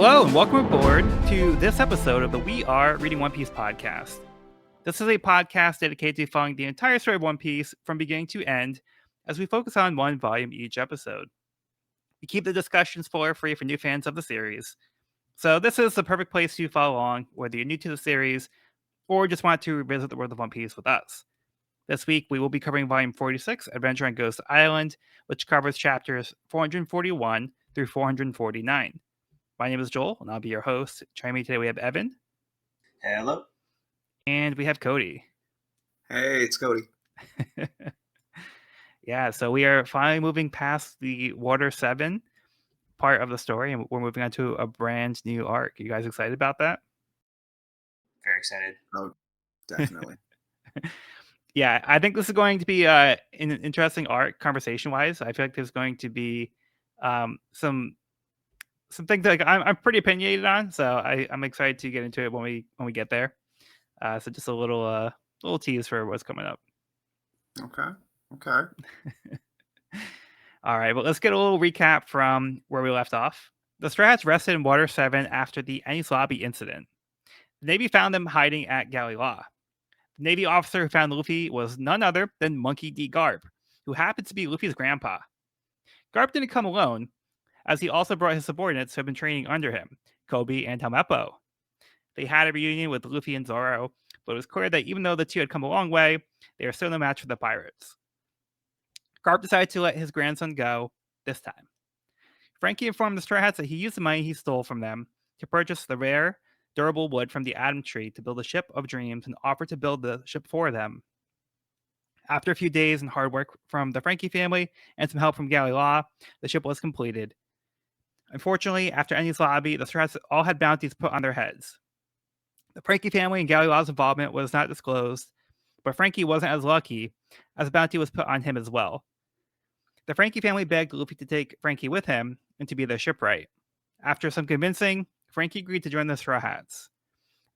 Hello and welcome aboard to this episode of the We Are Reading One Piece podcast. This is a podcast dedicated to following the entire story of One Piece from beginning to end as we focus on one volume each episode. We keep the discussion spoiler-free for new fans of the series, so this is the perfect place to follow along whether you're new to the series or just want to revisit the world of One Piece with us. This week we will be covering Volume 46, Adventure on Ghost Island, which covers chapters 441 through 449. My name is Joel, and I'll be your host. Joining me today, we have Evan. Hello. And we have Cody. Hey, it's Cody. Yeah, so we are finally moving past the Water 7 part of the story, and we're moving on to a brand new arc. You guys excited about that? Very excited. Oh, definitely. Yeah, I think this is going to be an interesting arc conversation-wise. I feel like there's going to be some things that I'm pretty opinionated on, so I'm excited to get into it when we get there. So just a little tease for what's coming up. Okay. All right, well, let's get a little recap from where we left off. The Straw Hats rested in Water 7 after the Enies Lobby incident. The Navy found them hiding at Galley Law. The Navy officer who found Luffy was none other than Monkey D. Garp, who happens to be Luffy's grandpa. Garp didn't come alone, as he also brought his subordinates who had been training under him, Kobe and Helmeppo. They had a reunion with Luffy and Zoro, but it was clear that even though the two had come a long way, they were still no match for the pirates. Garp decided to let his grandson go this time. Frankie informed the Straw Hats that he used the money he stole from them to purchase the rare, durable wood from the Atom Tree to build a ship of dreams and offered to build the ship for them. After a few days and hard work from the Frankie family and some help from Galley Law, the ship was completed. Unfortunately, after Enies Lobby, the Straw Hats all had bounties put on their heads. The Frankie family and Galley Law's involvement was not disclosed, but Frankie wasn't as lucky, as a bounty was put on him as well. The Frankie family begged Luffy to take Frankie with him and to be their shipwright. After some convincing, Frankie agreed to join the Straw Hats.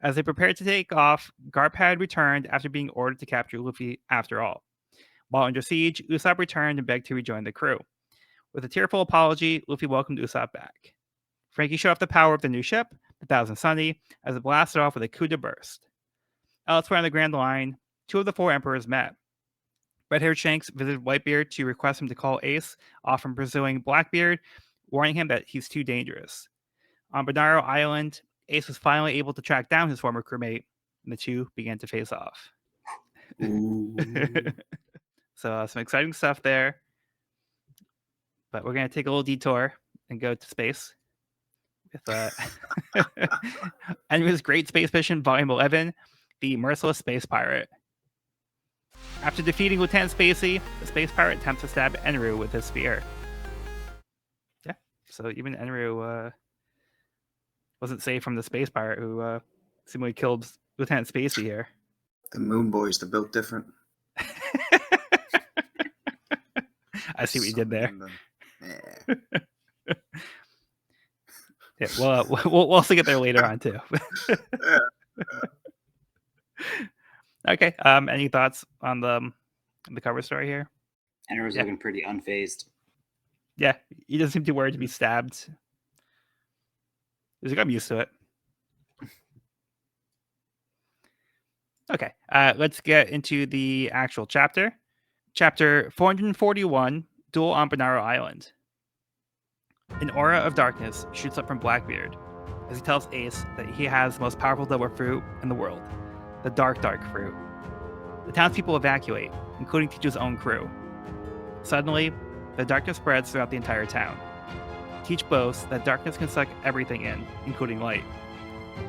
As they prepared to take off, Garp had returned after being ordered to capture Luffy after all. While under siege, Usopp returned and begged to rejoin the crew. With a tearful apology, Luffy welcomed Usopp back. Frankie showed off the power of the new ship, the Thousand Sunny, as it blasted off with a coup de burst. Elsewhere on the Grand Line, two of the four emperors met. Red-haired Shanks visited Whitebeard to request him to call Ace off from pursuing Blackbeard, warning him that he's too dangerous. On Banaro Island, Ace was finally able to track down his former crewmate, and the two began to face off. So some exciting stuff there. But we're going to take a little detour and go to space with Enry's Great Space Mission Volume 11, The Merciless Space Pirate. After defeating Lieutenant Spacey, the space pirate attempts to stab Enru with his spear. Yeah, so even Enru wasn't safe from the space pirate who seemingly killed Lieutenant Spacey here. The Moon Boys, they're built different. I see what you did there. Yeah. Yeah, we'll also get there later on too. Okay. Any thoughts on the cover story here? Enru's looking pretty unfazed. Yeah, he doesn't seem too worried to be stabbed. He's like, I'm used to it. Okay, let's get into the actual chapter. Chapter 441, Duel on Banaro Island. An aura of darkness shoots up from Blackbeard as he tells Ace that he has the most powerful devil fruit in the world, the Dark Fruit. The townspeople evacuate, including Teach's own crew. Suddenly, the darkness spreads throughout the entire town. Teach boasts that darkness can suck everything in, including light.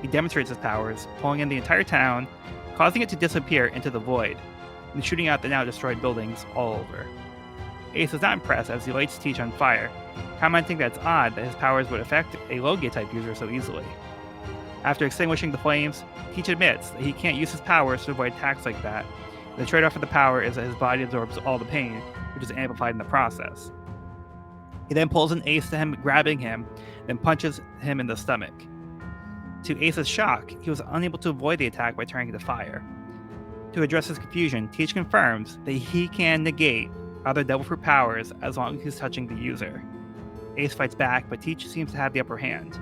He demonstrates his powers, pulling in the entire town, causing it to disappear into the void, and shooting out the now destroyed buildings all over. Ace is not impressed as he lights Teach on fire, commenting that it's odd that his powers would affect a Logia-type user so easily. After extinguishing the flames, Teach admits that he can't use his powers to avoid attacks like that. The trade-off for the power is that his body absorbs all the pain, which is amplified in the process. He then pulls an Ace to him, grabbing him, then punches him in the stomach. To Ace's shock, he was unable to avoid the attack by turning to fire. To address his confusion, Teach confirms that he can negate other Devil Fruit powers as long as he's touching the user. Ace fights back, but Teach seems to have the upper hand.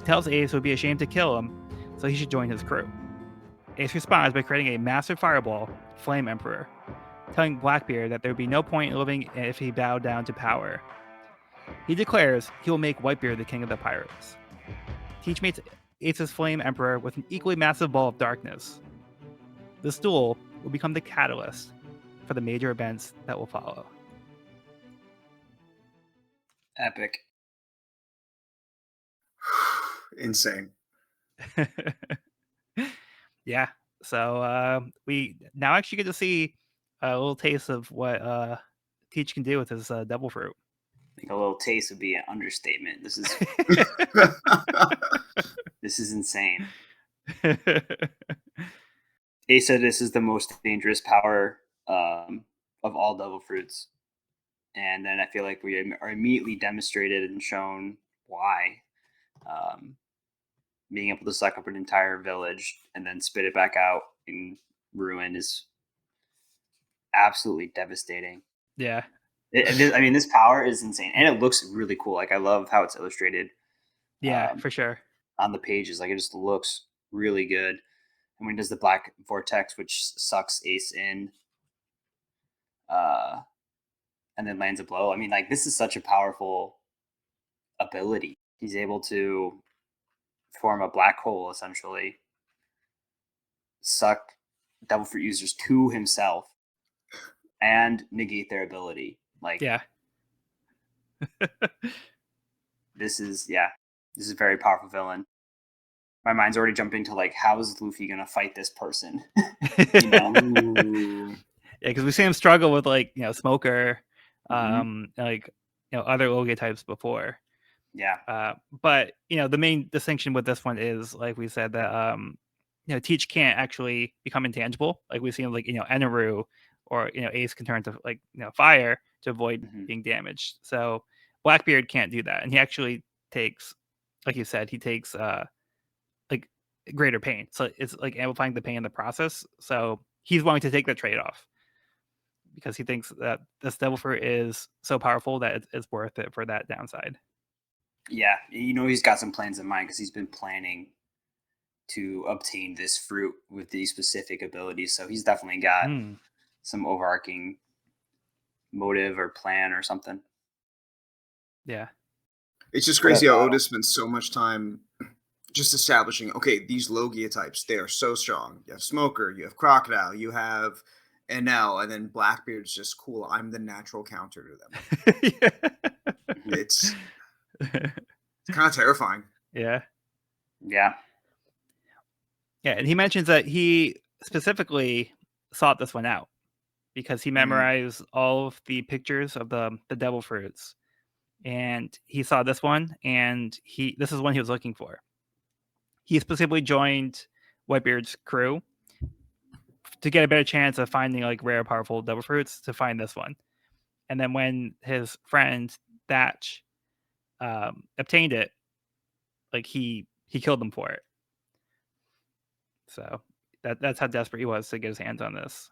He tells Ace it would be a shame to kill him, so he should join his crew. Ace responds by creating a massive fireball, Flame Emperor, telling Blackbeard that there would be no point in living if he bowed down to power. He declares he will make Whitebeard the king of the pirates. Teach mates Ace's Flame Emperor with an equally massive ball of darkness. This duel will become the catalyst for the major events that will follow. Epic. Insane. Yeah. So we now actually get to see a little taste of what Teach can do with his devil fruit. I think a little taste would be an understatement. This is insane. Ace said this is the most dangerous power of all devil fruits. And then I feel like we are immediately demonstrated and shown why. Being able to suck up an entire village and then spit it back out in ruin is absolutely devastating. Yeah. This power is insane. And it looks really cool. Like, I love how it's illustrated. Yeah, for sure. On the pages. Like, it just looks really good. And when he does the black vortex, which sucks Ace in, and then lands a blow. I mean, like, this is such a powerful ability. He's able to form a black hole, essentially, suck devil fruit users to himself, and negate their ability. Like, yeah. this is a very powerful villain. My mind's already jumping to, like, how is Luffy gonna fight this person? You know? Ooh. Yeah, because we see him struggle with, like, Smoker, Mm-hmm. like, other Logia types before. Yeah. But the main distinction with this one is, like we said, that Teach can't actually become intangible. Like we see him, like, Eneru or Ace can turn to, like, fire to avoid Mm-hmm. being damaged. So Blackbeard can't do that, and he actually takes, like you said, he takes like greater pain. So it's like amplifying the pain in the process. So he's willing to take that trade off because he thinks that this devil fruit is so powerful that it's worth it for that downside. Yeah, he's got some plans in mind because he's been planning to obtain this fruit with these specific abilities. So he's definitely got some overarching motive or plan or something. Yeah. It's just crazy how Oda spent so much time just establishing, okay, these Logia types, they are so strong. You have Smoker, you have Crocodile, you have NL, and then Blackbeard's just cool. I'm the natural counter to them. It's kind of terrifying. Yeah. Yeah. Yeah, and he mentions that he specifically sought this one out because he memorized all of the pictures of the devil fruits, and he saw this one, and this is one he was looking for. He specifically joined Whitebeard's crew to get a better chance of finding, like, rare, powerful devil fruits to find this one. And then when his friend Thatch obtained it, like, he killed him for it. So that's how desperate he was to get his hands on this.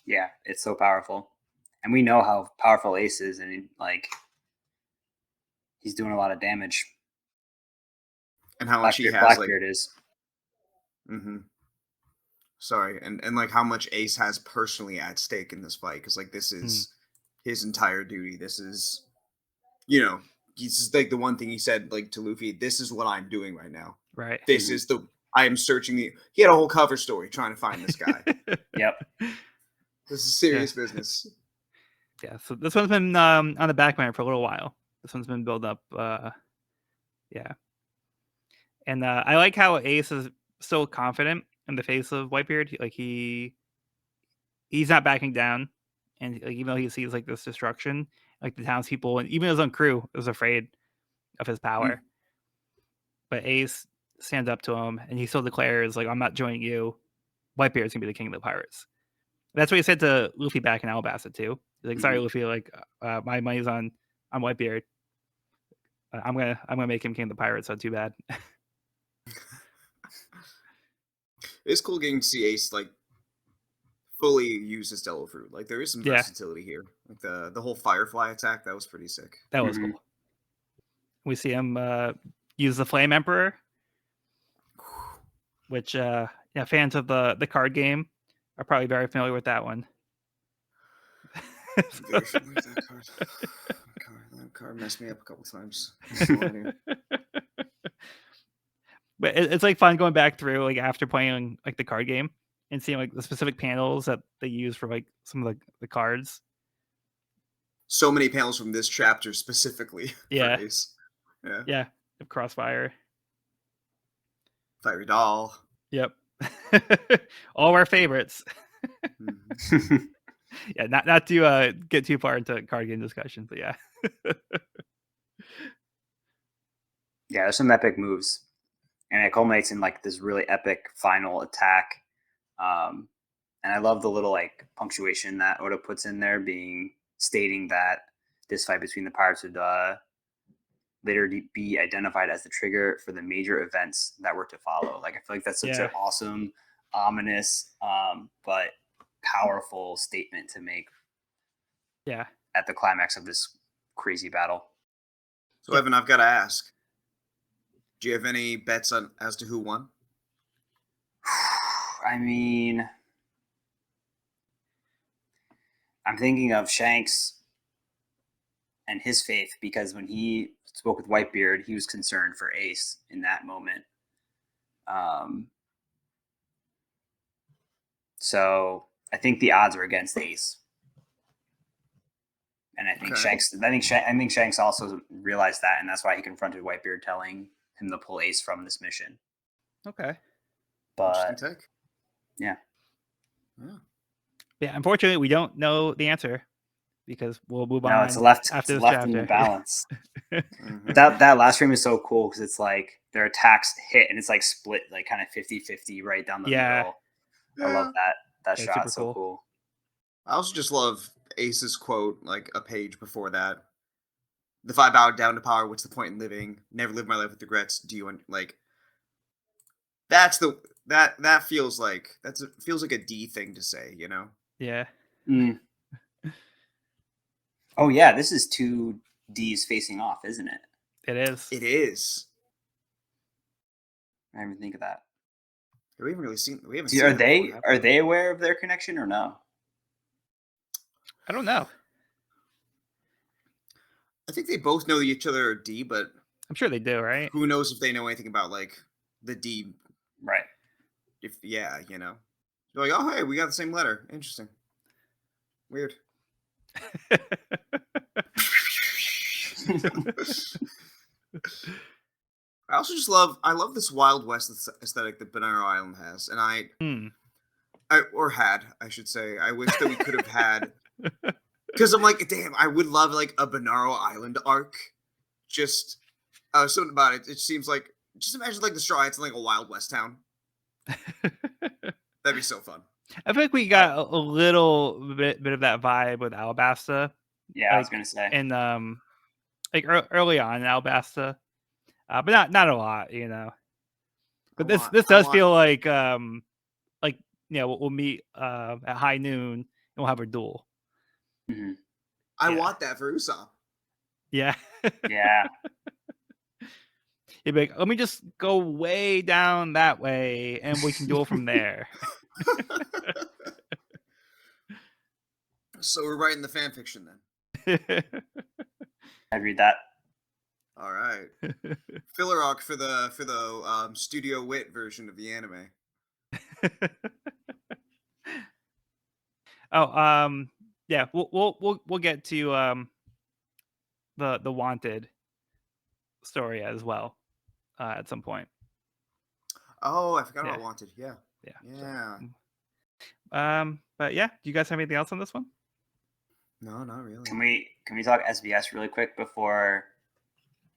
Yeah, it's so powerful. And we know how powerful Ace is, and he's doing a lot of damage. And how much he has, Blackbeard is. Mm-hmm. Sorry, and like how much Ace has personally at stake in this fight, because, like, this is his entire duty. This is, he's like the one thing he said, like, to Luffy, this is what I'm doing right now. Right. This is I am searching he had a whole cover story trying to find this guy. Yep. This is serious business. Yeah, so this one's been on the back burner for a little while. This one's been built up. Yeah. And I like how Ace is so confident in the face of Whitebeard. Like, he's not backing down. And, like, even though he sees, like, this destruction, like, the townspeople and even his own crew is afraid of his power. But Ace stands up to him, and he still declares, like, I'm not joining you. Whitebeard's gonna be the king of the pirates. That's what he said to Luffy back in Alabasta too. He's like, sorry, Luffy, like, my money's on Whitebeard. I'm gonna make him king of the pirates, so too bad. It's cool getting to see Ace, like, fully use his devil fruit. Like, there is some versatility here. Like the whole Firefly attack, that was pretty sick. That was cool. We see him use the Flame Emperor, which fans of the card game are probably very familiar with that one. Very familiar with that card. That card messed me up a couple times. But it's like fun going back through like after playing like the card game and seeing like the specific panels that they use for like some of the cards. So many panels from this chapter specifically Yeah. for Ace. Yeah. Crossfire. Fiery Doll. Yep. All our favorites. Yeah, not to get too far into card game discussion, but yeah. Yeah, there's some epic moves. And it culminates in like this really epic final attack. And I love the little like punctuation that Oda puts in there, stating that this fight between the pirates would later be identified as the trigger for the major events that were to follow. Like I feel like that's such an awesome, ominous, but powerful statement to make. Yeah. At the climax of this crazy battle. So Evan, I've got to ask. Do you have any bets on as to who won? I mean, I'm thinking of Shanks and his faith, because when he spoke with Whitebeard, he was concerned for Ace in that moment. So I think the odds are against Ace, and I think Shanks. I think Shanks also realized that, and that's why he confronted Whitebeard, telling him to pull Ace from this mission. Okay. But yeah. Unfortunately, we don't know the answer because we'll move on. No, it's left after it's left in the balance. That last frame is so cool because it's like their attacks hit and it's like split like kind of 50-50 right down the middle. I love that shot. So cool. I also just love Ace's quote, like a page before that. If I bowed down to power, what's the point in living? Never live my life with regrets. Do you like? That feels like feels like a D thing to say, you know? Yeah. Oh yeah, this is two D's facing off, isn't it? It is. It is. I didn't even think of that. We haven't really seen. We haven't. See, are they aware of their connection or no? I don't know. I think they both know each other are D, but I'm sure they do, right? Who knows if they know anything about like the D? Right. If you know, they're like, oh hey, we got the same letter. Interesting. Weird. I also just love this Wild West aesthetic that Banaro Island has, and I should say, I wish that we could have had, because I'm like, damn, I would love like a Banaro Island arc. Just something about it. It seems like, just imagine like the Straw Hats in like a Wild West town. That'd be so fun. I feel like we got a little bit of that vibe with Alabasta. Yeah, like, I was gonna say, and like early on in Alabasta, but not a lot, you know. But this does feel like we'll meet at high noon and we'll have a duel. Mm-hmm. I want that for Usopp. Yeah. Yeah. He'd be like, let me just go way down that way and we can duel from there. So we're writing the fan fiction then. I'd read that. All right. Filler arc for the Studio Wit version of the anime. Yeah, we'll get to the Wanted story as well at some point. Oh, I forgot about Wanted. Yeah. But yeah, do you guys have anything else on this one? No, not really. Can we talk SBS really quick before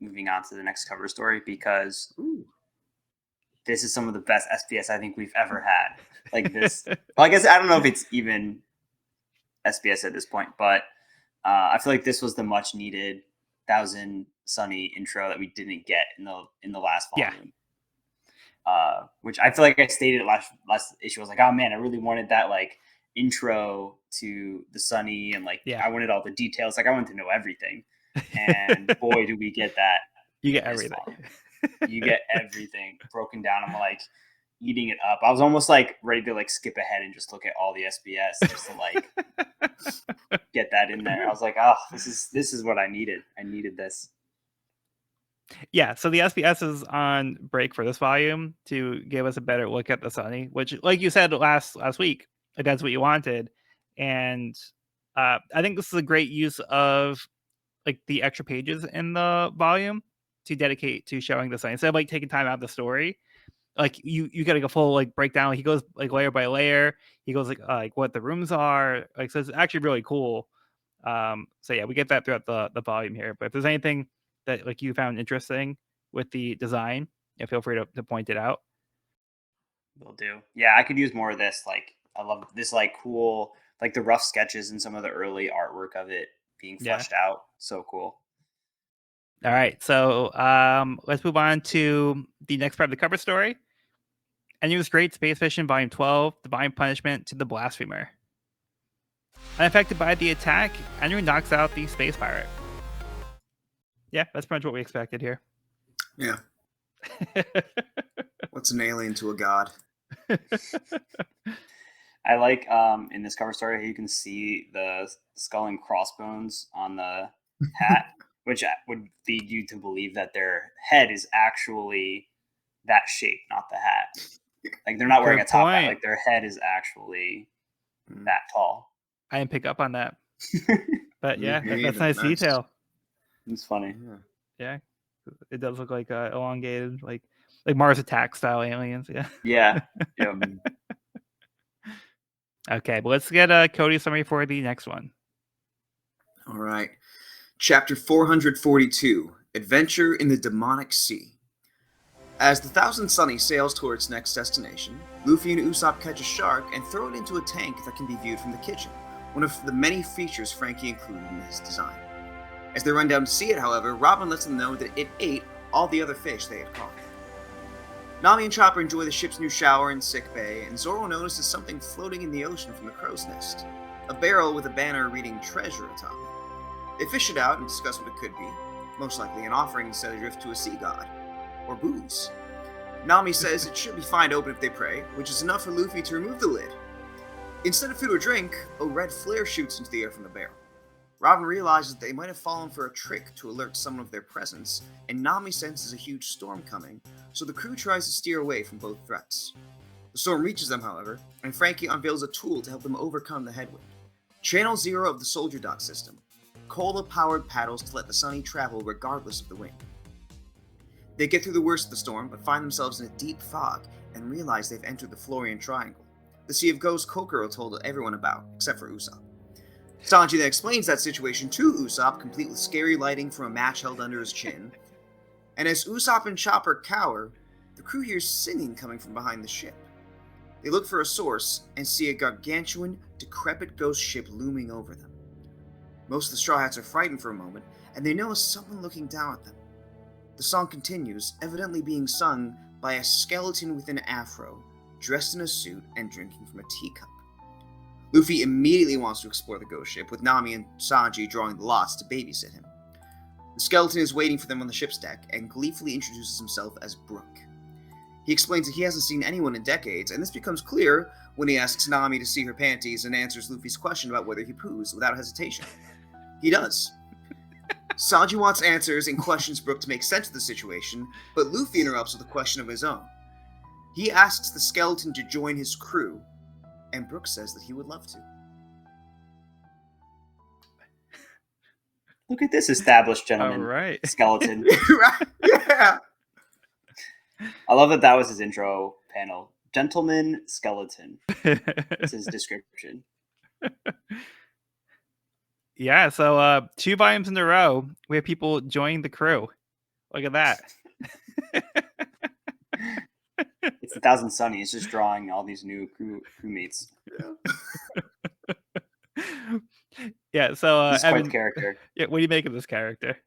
moving on to the next cover story? Because this is some of the best SBS I think we've ever had. Like this. Well, I guess I don't know if it's even SBS at this point, but I feel like this was the much needed Thousand Sunny intro that we didn't get in the last volume. Which I feel like I stated last issue. I was like, oh man, I really wanted that like intro to the Sunny, and like I wanted all the details. Like I wanted to know everything. And boy, do we get that. You get everything. You get everything broken down. I'm like eating it up. I was almost like ready to like skip ahead and just look at all the SBS just to like get that in there. I was like, oh, this is what I needed. I needed this. Yeah, so the SBS is on break for this volume to give us a better look at the Sunny, which, like you said last week, that's what you wanted, and I think this is a great use of like the extra pages in the volume to dedicate to showing the Sunny instead of like taking time out of the story. Like you get like a full like breakdown. He goes like layer by layer. He goes like what the rooms are. Like so, it's actually really cool. So yeah, we get that throughout the volume here. But if there's anything that like you found interesting with the design, yeah, feel free to point it out. Will do. Yeah, I could use more of this. Like, I love this, like, cool, like the rough sketches and some of the early artwork of it being Yeah. fleshed out. So cool. All right. So let's move on to the next part of the cover story. And it was great. Space Mission Volume 12, Divine Punishment to the Blasphemer. Unaffected by the attack, Andrew knocks out the space pirate. Yeah, that's pretty much what we expected here. Yeah. What's an alien to a god? I like in this cover story you can see the skull and crossbones on the hat, which would lead you to believe that their head is actually that shape, not the hat. Like they're not wearing a top hat. Like their head is actually that tall. I didn't pick up on that. But yeah, that's nice detail. It's funny. Yeah. It does look like elongated, like Mars Attack style aliens. Yeah. Yeah. Yep. Okay, but let's get Cody's summary for the next one. All right. Chapter 442, Adventure in the Demonic Sea. As the Thousand Sunny sails towards its next destination, Luffy and Usopp catch a shark and throw it into a tank that can be viewed from the kitchen, one of the many features Frankie included in his design. As they run down to see it, however, Robin lets them know that it ate all the other fish they had caught. Nami and Chopper enjoy the ship's new shower and sick bay, and Zoro notices something floating in the ocean from the crow's nest, a barrel with a banner reading treasure atop it. They fish it out and discuss what it could be, most likely an offering set adrift to a sea god, or booze. Nami says it should be fine to open if they pray, which is enough for Luffy to remove the lid. Instead of food or drink, a red flare shoots into the air from the barrel. Robin realizes that they might have fallen for a trick to alert someone of their presence, and Nami senses a huge storm coming, so the crew tries to steer away from both threats. The storm reaches them, however, and Frankie unveils a tool to help them overcome the headwind. Channel Zero of the Soldier Dot system, cola-powered paddles to let the Sunny travel regardless of the wind. They get through the worst of the storm, but find themselves in a deep fog and realize they've entered the Florian Triangle, the Sea of Ghosts Kokoro told everyone about, except for Usopp. Sanji then explains that situation to Usopp, complete with scary lighting from a match held under his chin. And as Usopp and Chopper cower, the crew hears singing coming from behind the ship. They look for a source and see a gargantuan, decrepit ghost ship looming over them. Most of the Straw Hats are frightened for a moment, and they notice someone looking down at them. The song continues, evidently being sung by a skeleton with an afro, dressed in a suit and drinking from a teacup. Luffy immediately wants to explore the ghost ship, with Nami and Sanji drawing the lots to babysit him. The skeleton is waiting for them on the ship's deck and gleefully introduces himself as Brook. He explains that he hasn't seen anyone in decades, and this becomes clear when he asks Nami to see her panties and answers Luffy's question about whether he poos without hesitation. He does. Sanji wants answers and questions Brook to make sense of the situation, but Luffy interrupts with a question of his own. He asks the skeleton to join his crew, and Brook says that he would love to. Look at this established gentleman. All right. Skeleton. Yeah. I love that was his intro panel. Gentleman skeleton. That's his description. Yeah, so 2 volumes in a row, we have people joining the crew. Look at that. It's the Thousand Sunny. It's just drawing all these new crewmates. Yeah, so he's quite the character. Yeah, what do you make of this character?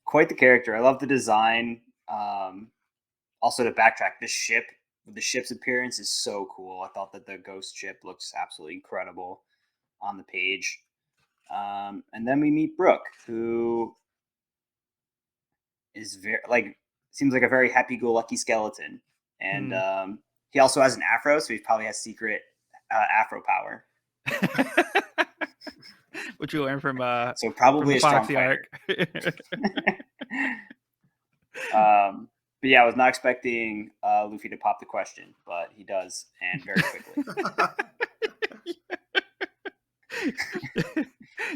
Quite the character. I love the design. Also, to backtrack, the ship's appearance is so cool. I thought that the ghost ship looks absolutely incredible on the page. And then we meet Brook, who is very seems like a very happy-go-lucky skeleton, and he also has an afro, so he probably has secret afro power, which we learned from so probably from a strong Foxy fighter. Arc. But yeah, I was not expecting Luffy to pop the question, but he does, and very quickly.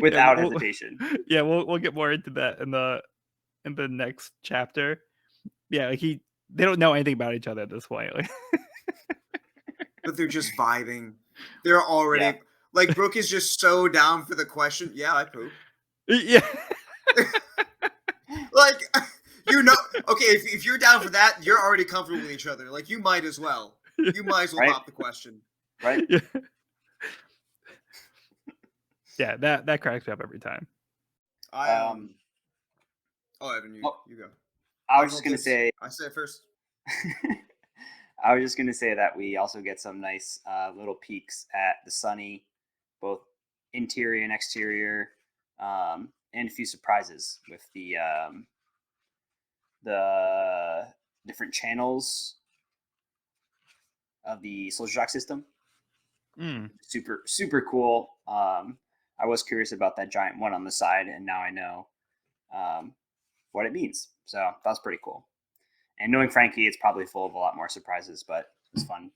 Without hesitation. Yeah, we'll get more into that in the next chapter. Yeah, like they don't know anything about each other at this point. But they're just vibing. They're already like Brook is just so down for the question. Yeah, I poop. Yeah. Like, okay, if you're down for that, you're already comfortable with each other. Like, you might as well. You might as well pop the question. Right? Yeah, that cracks me up every time. Evan, you go. I was just going to say... I said first. I was just going to say that we also get some nice little peeks at the Sunny, both interior and exterior, and a few surprises with the different channels of the Soldier Shock system. Super, super cool. I was curious about that giant one on the side, and now I know what it means. So that was pretty cool. And knowing Frankie, it's probably full of a lot more surprises, but it was fun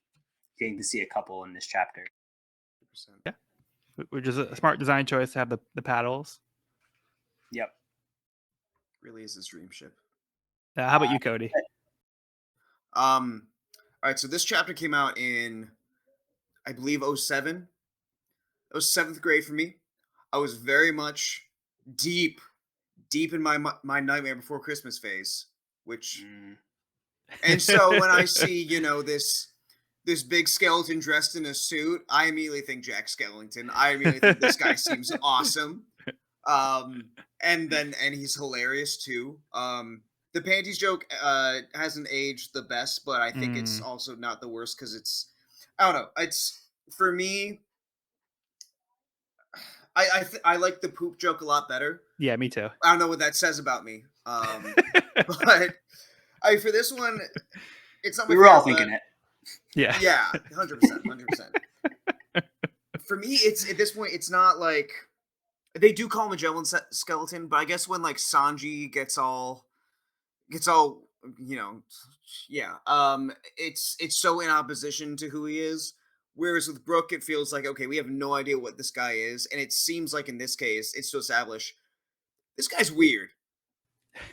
getting to see a couple in this chapter. 100%. Yeah, which is a smart design choice to have the paddles. Yep. Really is his dream ship. How about you, Cody? All right, so this chapter came out in, I believe, 2007. It was 7th grade for me. I was very much deep in my Nightmare Before Christmas phase, which... And so when I see, this big skeleton dressed in a suit, I immediately think Jack Skellington. I immediately think this guy seems awesome. And he's hilarious too. The panties joke hasn't aged the best, but I think it's also not the worst because it's, I don't know. It's, for me, I like the poop joke a lot better. Yeah, me too. I don't know what that says about me. But for this one, it's not. We were all thinking it. Yeah. Yeah, 100%, 100%. For me, it's at this point, it's not like they do call him a Magellan skeleton, but I guess when like Sanji gets all, it's so in opposition to who he is. Whereas with Brook, it feels like, okay, we have no idea what this guy is, and it seems like in this case, it's to establish this guy's weird.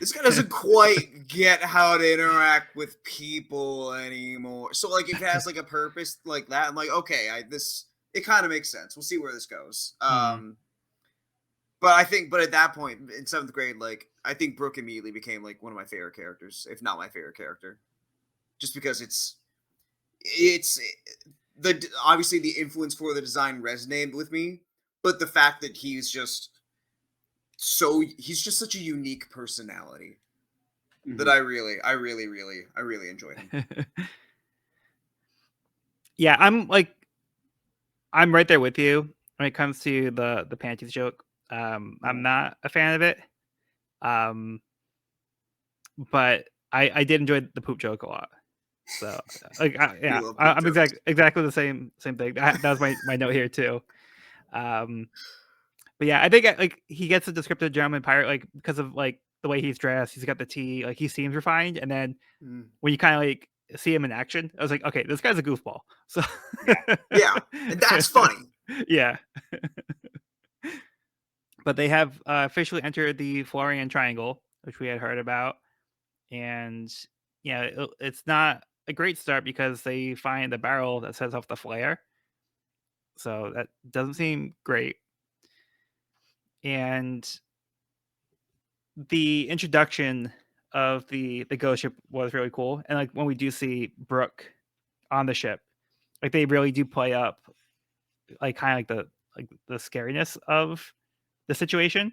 This guy doesn't quite get how to interact with people anymore. So, like, if it has like a purpose like that, I'm like, okay, it kind of makes sense. We'll see where this goes. But at that point in 7th grade, like, I think Brook immediately became like one of my favorite characters, if not my favorite character, just because it's obviously the influence for the design resonated with me, but the fact that he's just such a unique personality that I really enjoyed him. Yeah, I'm right there with you when it comes to the panties joke. I'm not a fan of it. But I did enjoy the poop joke a lot. So I'm exactly the same thing. That was my note here too. But yeah, I think like he gets a descriptive German pirate like because of like the way he's dressed. He's got the T, like he seems refined, and then when you kind of like see him in action, I was like, okay, this guy's a goofball. So yeah, and that's funny. Yeah. But they have officially entered the Florian Triangle, which we had heard about, and it's not a great start because they find the barrel that sets off the flare. So that doesn't seem great. And the introduction of the ghost ship was really cool. And like when we do see Brook on the ship, like they really do play up like kind of like the scariness of the situation.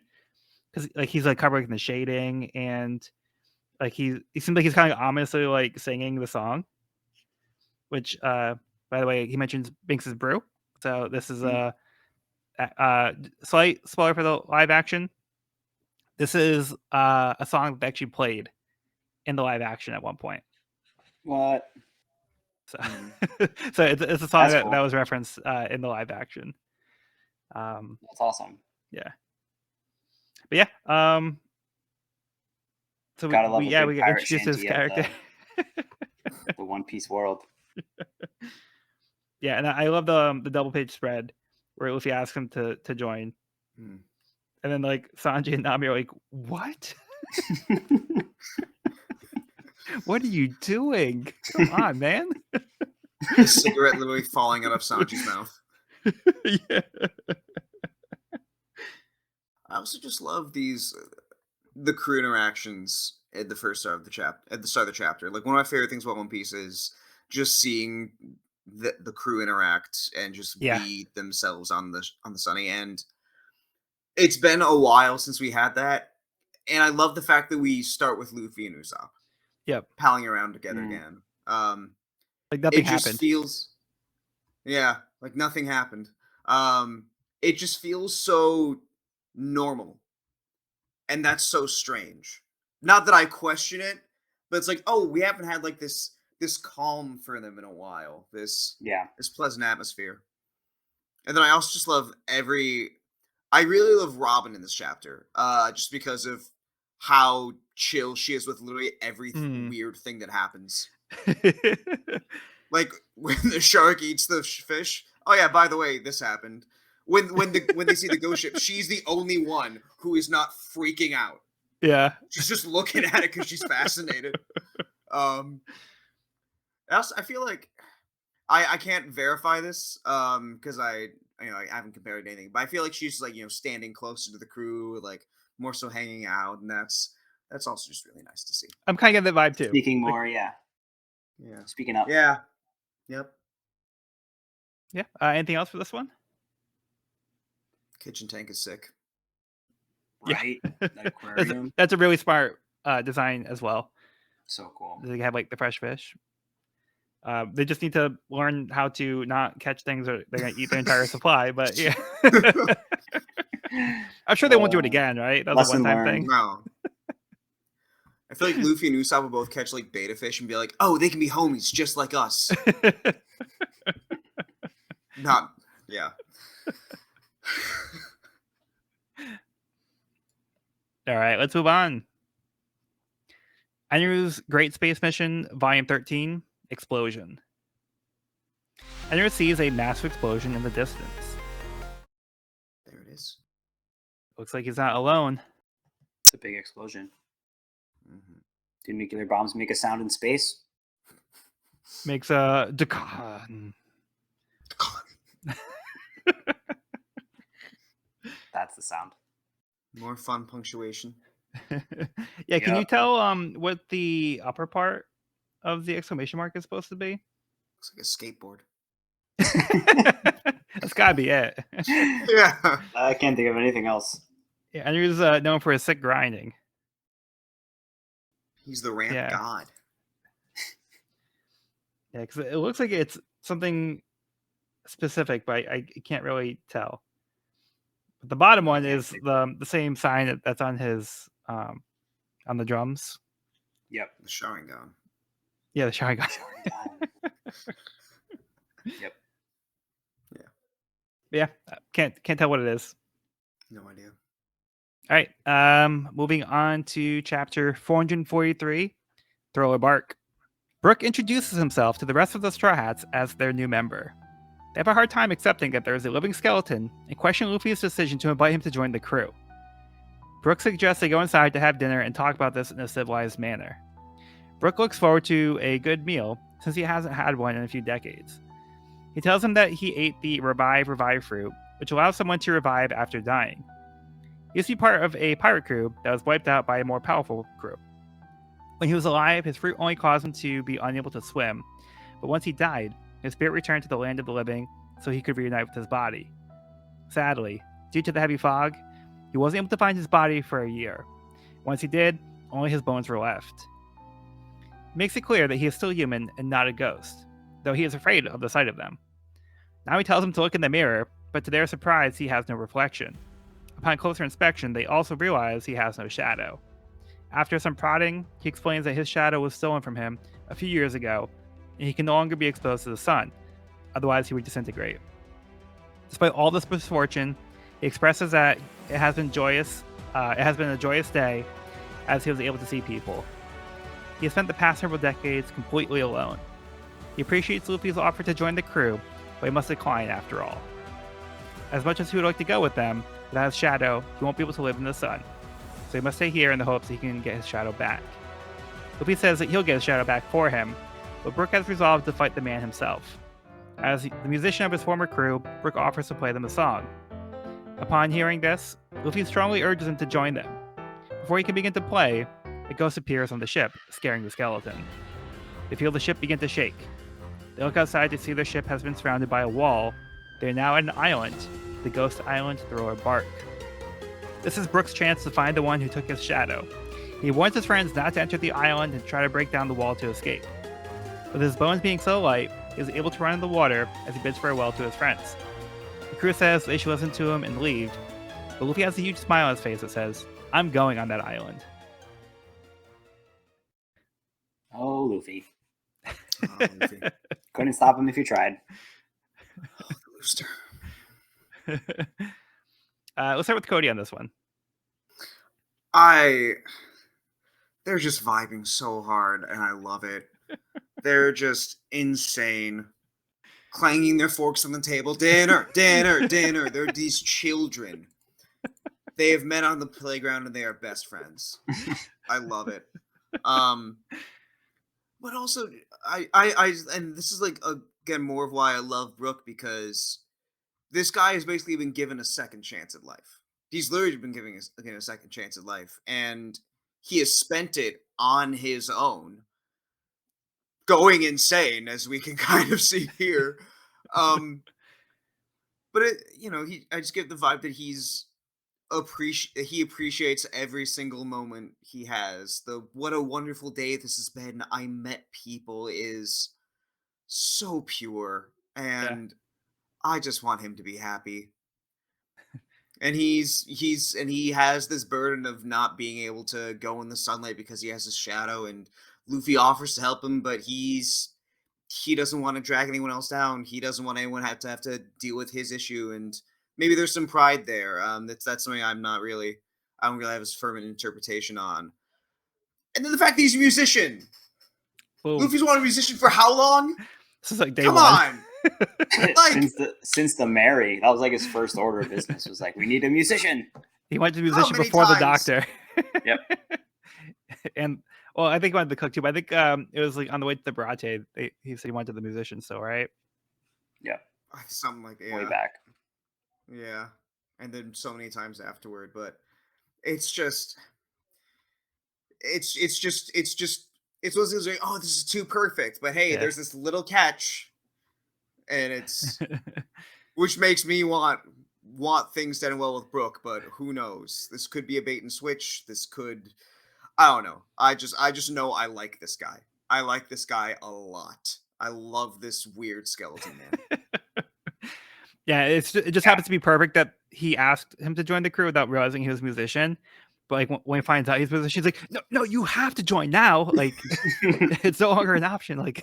Because like he's like covering the shading and like he seems like he's kind of ominously like singing the song. Which by the way, he mentions Binks's brew. So this is a slight spoiler for the live action. This is a song that actually played in the live action at one point. What? So, so it's a song That's cool. that was referenced in the live action. That's awesome. Yeah. But yeah. So Gotta love we a good pirate introduced this shanty character. the One Piece world. Yeah, and I love the double page spread where Luffy asks him to join. And then like Sanji and Nami are like, "What? What are you doing? Come on, man!" A cigarette literally falling out of Sanji's mouth. Yeah. I also just love the crew interactions at the start of the chapter. Like, one of my favorite things about One Piece is just seeing the crew interact and just be themselves on the Sunny. And it's been a while since we had that, and I love the fact that we start with Luffy and Usopp. Yep. Palling around together again. Like nothing happened. Just feels, like nothing happened. It just feels so normal, and that's so strange. Not that I question it, but it's like, oh, we haven't had like this calm for them in a while. This pleasant atmosphere. And then I also just love I really love Robin in this chapter, just because of how chill she is with literally every weird thing that happens. Like when the shark eats the fish. Oh yeah, by the way, this happened. When they see the ghost ship, she's the only one who is not freaking out. Yeah, she's just looking at it because she's fascinated. I feel like I can't verify this because I haven't compared anything, but I feel like she's like standing closer to the crew, like more so hanging out, and that's also just really nice to see. I'm kind of getting the vibe too. Speaking more, yeah. Speaking up, yeah, yep, yeah. Anything else for this one? Kitchen tank is sick. Right, that aquarium. That's a really smart design as well. So cool. They have like the fresh fish. They just need to learn how to not catch things or they're gonna eat their entire supply. But yeah, I'm sure they won't do it again, right? That was a one-time thing. No. I feel like Luffy and Usopp will both catch like beta fish and be like, "Oh, they can be homies just like us." Not, yeah. All right, let's move on. Eneru's Great Space Mission, Volume 13, Explosion. Eneru sees a massive explosion in the distance. There it is. Looks like he's not alone. It's a big explosion. Do nuclear bombs make a sound in space? Makes a decon. That's the sound. More fun punctuation. Yeah, can you tell what the upper part of the exclamation mark is supposed to be? Looks like a skateboard. That's gotta be it. Yeah. I can't think of anything else. Yeah, and he's known for his sick grinding. He's the ramp god. Yeah, because it looks like it's something specific, but I can't really tell. But the bottom one is the same sign that's on his on the drums. Yep, the Sharingan. Yeah, the Sharingan. Yep. Yeah, can't tell what it is. No idea. All right, moving on to chapter 443, Thriller Bark. Brook introduces himself to the rest of the Straw Hats as their new member. They have a hard time accepting that there is a living skeleton and question Luffy's decision to invite him to join the crew. Brook suggests they go inside to have dinner and talk about this in a civilized manner. Brook looks forward to a good meal since he hasn't had one in a few decades. He tells him that he ate the revive fruit, which allows someone to revive after dying. He used to be part of a pirate crew that was wiped out by a more powerful crew. When he was alive, his fruit only caused him to be unable to swim, but once he died, his spirit returned to the land of the living so he could reunite with his body. Sadly, due to the heavy fog, he wasn't able to find his body for a year. Once he did, only his bones were left. He makes it clear that he is still human and not a ghost, though he is afraid of the sight of them. Now he tells him to look in the mirror, but to their surprise, he has no reflection. Upon closer inspection, they also realize he has no shadow. After some prodding, he explains that his shadow was stolen from him a few years ago, and he can no longer be exposed to the sun, otherwise he would disintegrate. Despite all this misfortune, he expresses that it has been a joyous day as he was able to see people. He has spent the past several decades completely alone. He appreciates Luffy's offer to join the crew, but he must decline after all. As much as he would like to go with them, without his shadow, he won't be able to live in the sun. So he must stay here in the hopes he can get his shadow back. Luffy says that he'll get his shadow back for him, but Brook has resolved to fight the man himself. As the musician of his former crew, Brook offers to play them a song. Upon hearing this, Luffy strongly urges him to join them. Before he can begin to play, a ghost appears on the ship, scaring the skeleton. They feel the ship begin to shake. They look outside to see their ship has been surrounded by a wall. They are now at an island, the Ghost Island Thriller Bark. This is Brook's chance to find the one who took his shadow. He warns his friends not to enter the island and try to break down the wall to escape. With his bones being so light, he is able to run in the water as he bids farewell to his friends. The crew says they should listen to him and leave, but Luffy has a huge smile on his face that says, "I'm going on that island." Oh, Luffy. Luffy. Couldn't stop him if you tried. Oh, the rooster. Let's start with Cody on this one. They're just vibing so hard, and I love it. They're just insane. Clanging their forks on the table. Dinner, dinner, dinner. They're these children. They have met on the playground, and they are best friends. I love it. But also, I and this is like again more of why I love Brook, because this guy has basically been given a second chance at life. He's literally been given a second chance at life, and he has spent it on his own, going insane, as we can kind of see here. But I just get the vibe that he appreciates every single moment he has. What a wonderful day this has been. I met people is so pure, and I just want him to be happy. And he has this burden of not being able to go in the sunlight because he has his shadow, and Luffy offers to help him, but he doesn't want to drag anyone else down. He doesn't want anyone have to deal with his issue, and maybe there's some pride there. That's something I don't really have as firm an interpretation on. And then the fact that he's a musician. Boom. Luffy's wanted a musician for how long? This is like day Come one. on. Like, since the Mary, that was like his first order of business. Was like, we need a musician. He wanted a musician before the doctor. Yep. And well, I think he wanted the cook too. But I think it was like on the way to the Barate. He said he wanted the musician still, right? Yep. Something like that. Way back. Yeah, and then so many times afterward. But it's just one of those like, oh, this is too perfect. But hey, there's this little catch. And it's which makes me want things to end well with Brook, but who knows? This could be a bait and switch. This could, I don't know. I just know I like this guy. I like this guy a lot. I love this weird skeleton man. Yeah, it just happens to be perfect that he asked him to join the crew without realizing he was a musician. But like when he finds out he's a musician, he's like, no, you have to join now. Like it's no longer an option. Like.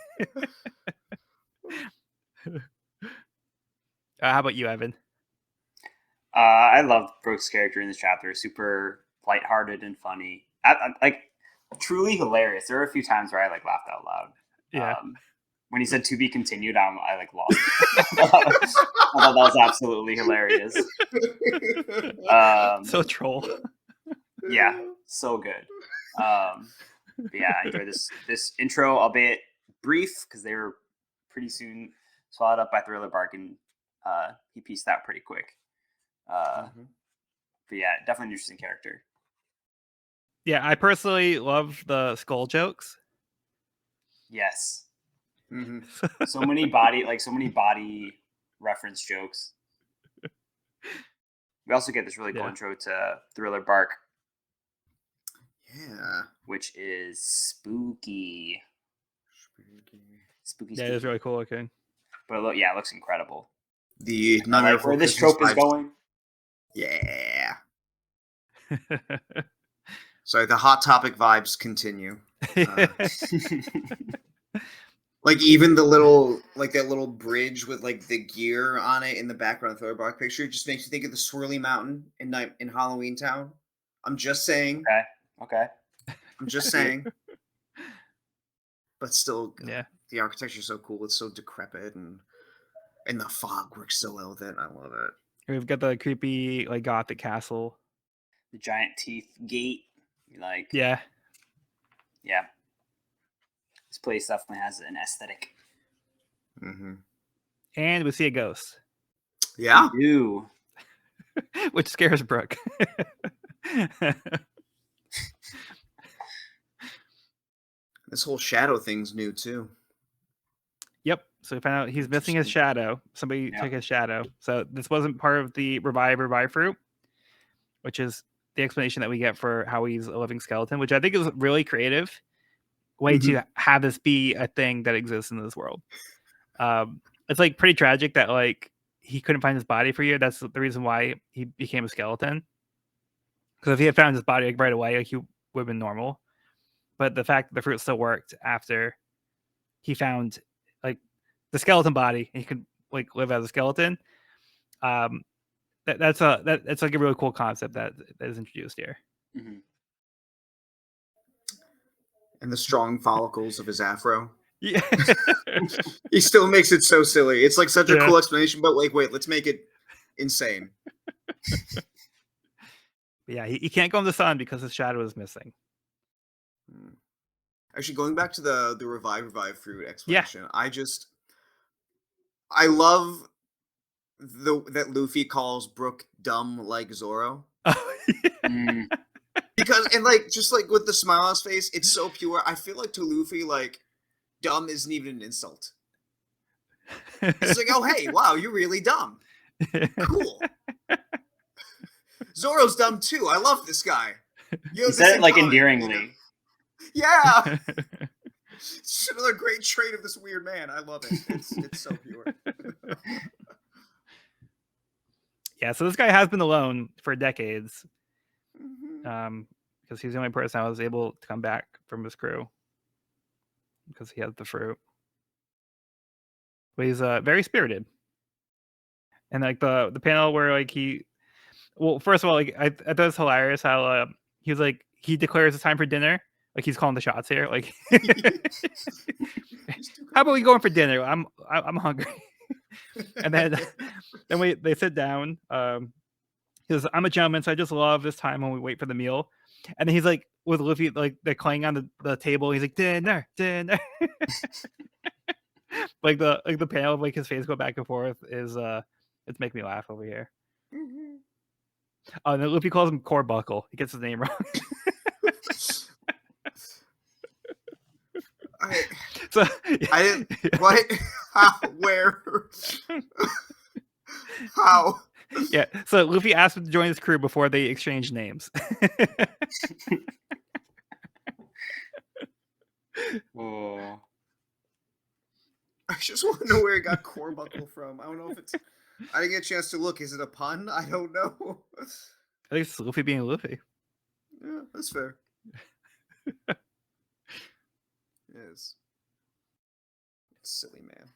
How about you, Evan? I love Brook's character in this chapter. Super lighthearted and funny. Like truly hilarious. There were a few times where I like laughed out loud. Yeah. When he said "to be continued," I like lost. I thought that was absolutely hilarious. So troll. Yeah, so good. But yeah, I enjoyed this intro, albeit brief, because they were pretty soon swallowed up by Thriller Bark, and he pieced out pretty quick. But yeah, definitely an interesting character. Yeah, I personally love the skull jokes. Yes. Mm-hmm. so many body reference jokes. We also get this really cool intro to Thriller Bark. Yeah. Which is spooky. Spooky. Yeah, it's really cool looking. But it looks incredible. Where this trope is going. Yeah. Sorry, the Hot Topic vibes continue. Like even the little, like that little bridge with like the gear on it in the background throwback picture just makes you think of the Swirly Mountain in Halloween Town. I'm just saying. Okay. I'm just saying. But still, Yeah. The architecture is so cool. It's so decrepit, and the fog works so well with it. I love it. We've got the creepy like Gothic castle. The giant teeth gate. Yeah. This place definitely has an aesthetic. Mm-hmm. And we see a ghost. Yeah. We do. Which scares Brooke. This whole shadow thing's new too. Yep. So we found out he's missing his shadow. Somebody took his shadow. So this wasn't part of the revive fruit, which is the explanation that we get for how he's a living skeleton, which I think is really creative way to have this be a thing that exists in this world. It's like pretty tragic that like he couldn't find his body for a year. That's the reason why he became a skeleton. Because if he had found his body like right away, like he would have been normal. But the fact that the fruit still worked after he found like the skeleton body and he could like live as a skeleton. That's like a really cool concept that is introduced here. Mm-hmm. And the strong follicles of his afro. Yeah. He still makes it so silly. It's like such a cool explanation, but like, wait, let's make it insane. Yeah, he can't go in the sun because his shadow is missing. Actually, going back to the revive fruit explanation, I love that Luffy calls Brook dumb like Zoro. Because and like just like with the smile on his face, it's so pure. I feel like to Luffy, like dumb isn't even an insult. It's like, oh hey, wow, you're really dumb. Cool. Zoro's dumb too. I love this guy. He said it like endearingly. Yeah. It's another great trait of this weird man. I love it. It's so pure. Yeah, so this guy has been alone for decades. Because he's the only person that was able to come back from his crew. Because he has the fruit. But he's very spirited. And like the panel where like first of all, like I thought it was hilarious how he was like he declares it's time for dinner. Like he's calling the shots here. Like how about we go in for dinner? I'm hungry. And then they sit down. Because I'm a gentleman, so I just love this time when we wait for the meal. And then he's like with Luffy, like they're clang on the table. He's like dinner. like the panel of like his face go back and forth is it's making me laugh over here. Oh, and then Luffy calls him Corbuckle. He gets his name wrong. I didn't. What? How? Where? How? Yeah. So Luffy asked him to join his crew before they exchanged names. Oh. I just want to know where he got Corbuckle from. I don't know if it's. I didn't get a chance to look. Is it a pun? I don't know. I think it's Luffy being Luffy. Yeah, that's fair. Yes. Silly man.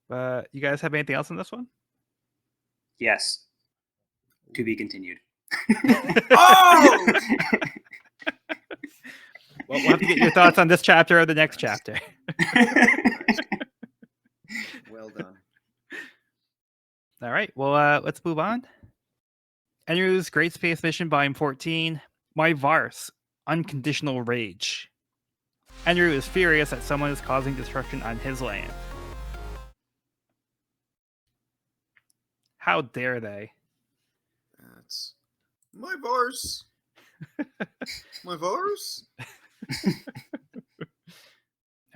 But you guys have anything else on this one? Yes. To be continued. Oh! Well, we'll have to get your thoughts on this chapter or the next chapter. Well done. All right. Well, let's move on. Enru's Great Space Mission, Volume 14. My Vars, Unconditional Rage. Enru is furious that someone is causing destruction on his land. How dare they? That's my Vars. My Vars.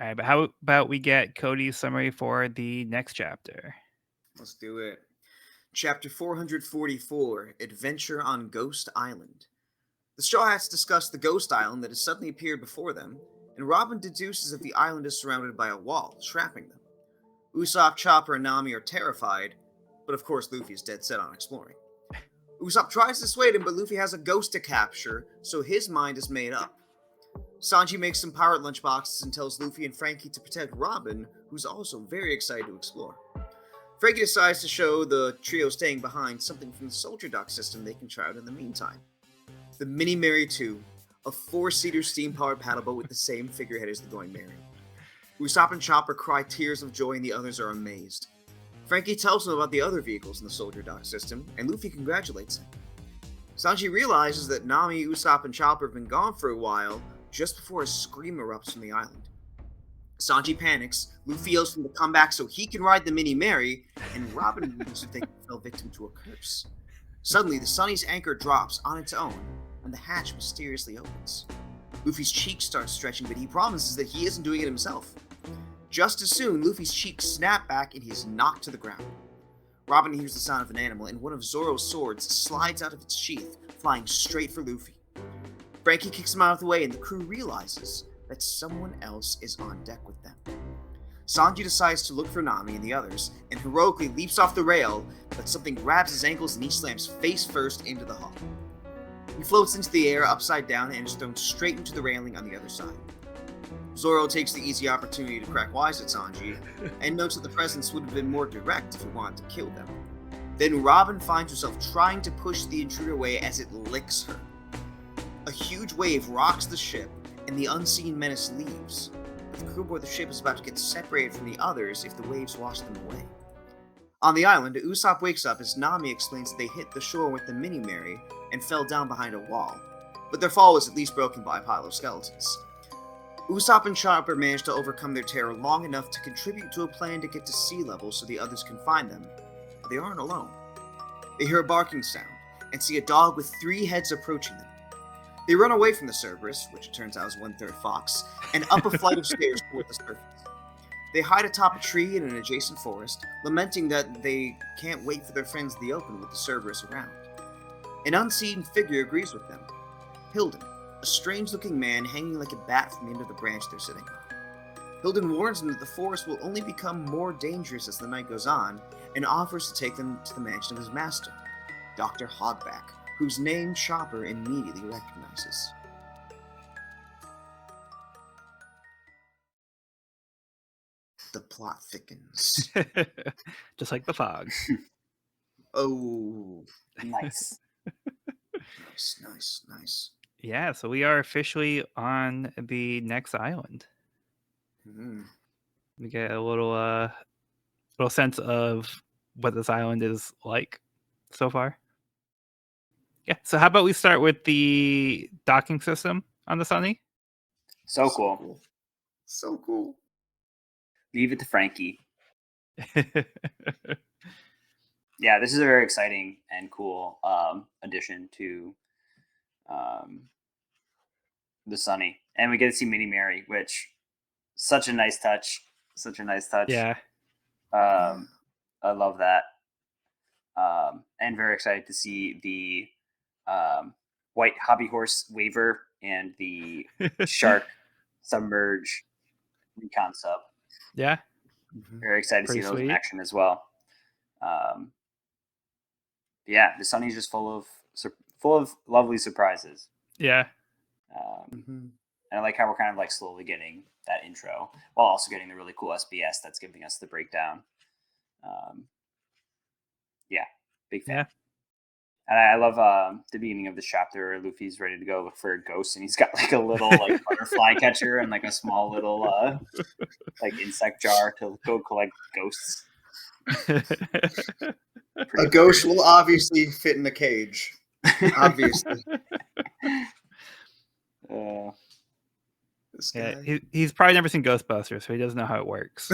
All right, but how about we get Cody's summary for the next chapter? Let's do it. Chapter 444, Adventure on Ghost Island. The Straw Hats discuss the ghost island that has suddenly appeared before them, and Robin deduces that the island is surrounded by a wall, trapping them. Usopp, Chopper, and Nami are terrified, but of course Luffy is dead set on exploring. Usopp tries to dissuade him, but Luffy has a ghost to capture, so his mind is made up. Sanji makes some pirate lunchboxes and tells Luffy and Frankie to protect Robin, who's also very excited to explore. Frankie decides to show the trio staying behind something from the soldier dock system they can try out in the meantime. The Mini Mary 2, a 4-seater steam-powered paddleboat with the same figurehead as the Going Mary. Usopp and Chopper cry tears of joy and the others are amazed. Frankie tells them about the other vehicles in the soldier dock system, and Luffy congratulates him. Sanji realizes that Nami, Usopp, and Chopper have been gone for a while, just before a scream erupts from the island. Sanji panics, Luffy yells for him to come back so he can ride the Mini Mary, and Robin begins to think he fell victim to a curse. Suddenly, the Sunny's anchor drops on its own, and the hatch mysteriously opens. Luffy's cheeks start stretching, but he promises that he isn't doing it himself. Just as soon, Luffy's cheeks snap back and he is knocked to the ground. Robin hears the sound of an animal, and one of Zoro's swords slides out of its sheath, flying straight for Luffy. Frankie kicks him out of the way, and the crew realizes that someone else is on deck with them. Sanji decides to look for Nami and the others, and heroically leaps off the rail, but something grabs his ankles and he slams face first into the hull. He floats into the air upside down and is thrown straight into the railing on the other side. Zoro takes the easy opportunity to crack wise at Sanji, and notes that the presence would have been more direct if he wanted to kill them. Then Robin finds herself trying to push the intruder away as it licks her. A huge wave rocks the ship, and the unseen menace leaves. But the crew aboard the ship is about to get separated from the others if the waves wash them away. On the island, Usopp wakes up as Nami explains that they hit the shore with the Mini Mary and fell down behind a wall, but their fall was at least broken by a pile of skeletons. Usopp and Chopper manage to overcome their terror long enough to contribute to a plan to get to sea level so the others can find them, but they aren't alone. They hear a barking sound and see a dog with 3 heads approaching them. They run away from the Cerberus, which it turns out is 1/3 fox, and up a flight of stairs toward the surface. They hide atop a tree in an adjacent forest, lamenting that they can't wait for their friends in the open with the Cerberus around. An unseen figure agrees with them. Hilden, a strange-looking man hanging like a bat from the end of the branch they're sitting on. Hilden warns them that the forest will only become more dangerous as the night goes on, and offers to take them to the mansion of his master, Dr. Hogback, whose name Chopper immediately recognizes. The plot thickens. Just like the fog. Oh. Nice. Nice. Yeah, so we are officially on the next island. Mm-hmm. We get a little sense of what this island is like so far. Yeah, so how about we start with the docking system on the Sunny? So cool. So cool. Leave it to Frankie. Yeah, this is a very exciting and cool addition to the Sunny. And we get to see Mini Mary, which such a nice touch. Yeah. I love that. And very excited to see the white hobby horse waiver and the shark submerge recon sub. Yeah. Very excited to see those in action as well. Yeah, the Sunny's just full of lovely surprises. Yeah. And I like how we're kind of like slowly getting that intro while also getting the really cool SBS that's giving us the breakdown. Yeah, big fan. Yeah. And I love the beginning of the chapter. Luffy's ready to go look for a ghost, and he's got like a little like butterfly catcher and like a small little like insect jar to go collect ghosts. A ghost will obviously fit in a cage. Obviously. Yeah, he's probably never seen Ghostbusters, so he doesn't know how it works.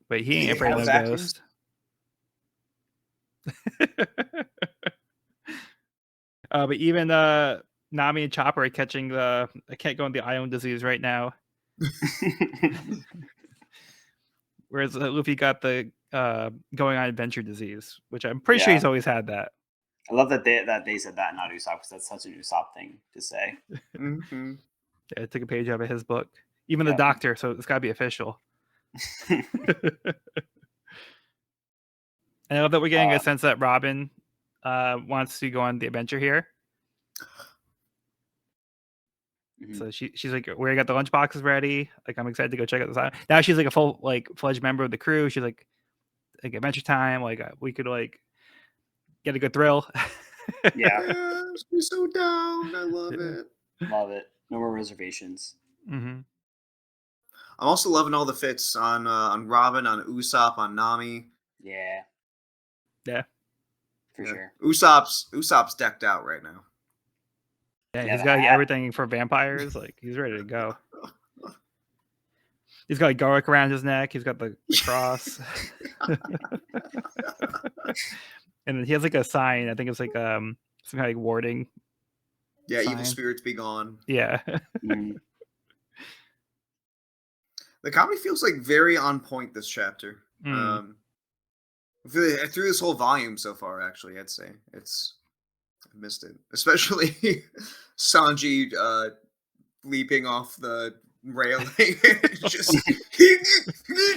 But he ain't afraid of no ghost. But even Nami and Chopper are catching I can't go on the island disease right now. Whereas Luffy got the going on adventure disease, which I'm pretty sure he's always had that. I love that they said that, not Usopp, because that's such an Usopp thing to say. Mm-hmm. Yeah, I took a page out of his book. Even the doctor, so it's got to be official. I love that we're getting a sense that Robin wants to go on the adventure here. So she's like, we got the lunch boxes ready. Like, I'm excited to go check out this island. Now she's like a full fledged member of the crew. She's like adventure time. Like we could like get a good thrill. Yeah, she's so down. I love it. Love it. No more reservations. Mm-hmm. I'm also loving all the fits on Robin, on Usopp, on Nami. Yeah. Yeah. For sure. Usopp's decked out right now. Yeah, he's got like, everything for vampires. Like he's ready to go. He's got like garlic around his neck. He's got the cross. And then he has like a sign. I think it's like some kind of like warding. Yeah, sign. Evil spirits be gone. Yeah. The comedy feels like very on point this chapter. Through this whole volume so far, actually, I'd say I missed it, especially Sanji leaping off the railing. Just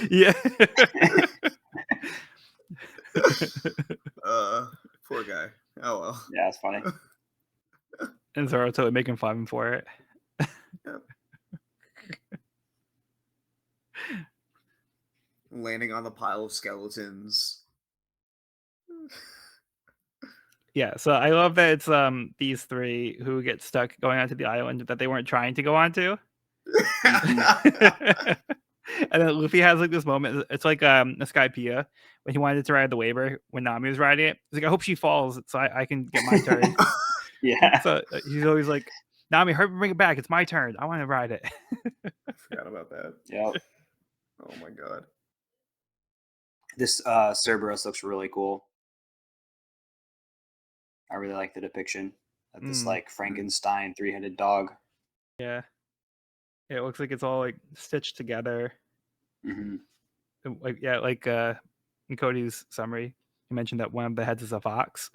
yeah. Poor guy. Oh well. Yeah, it's funny. And Zoro totally making fun of him for it. Yep. Landing on the pile of skeletons. Yeah, so I love that it's these three who get stuck going onto the island that they weren't trying to go onto. And then Luffy has like this moment. It's like Skypiea when he wanted to ride the Waver when Nami was riding it. He's like, I hope she falls so I can get my turn. Yeah. So he's always like, Nami, hurry, bring it back. It's my turn. I want to ride it. I forgot about that. Yep. Oh my god. This Cerberus looks really cool. I really like the depiction of this like Frankenstein 3-headed dog. Yeah. It looks like it's all like stitched together. Like like in Cody's summary, he mentioned that one of the heads is a fox.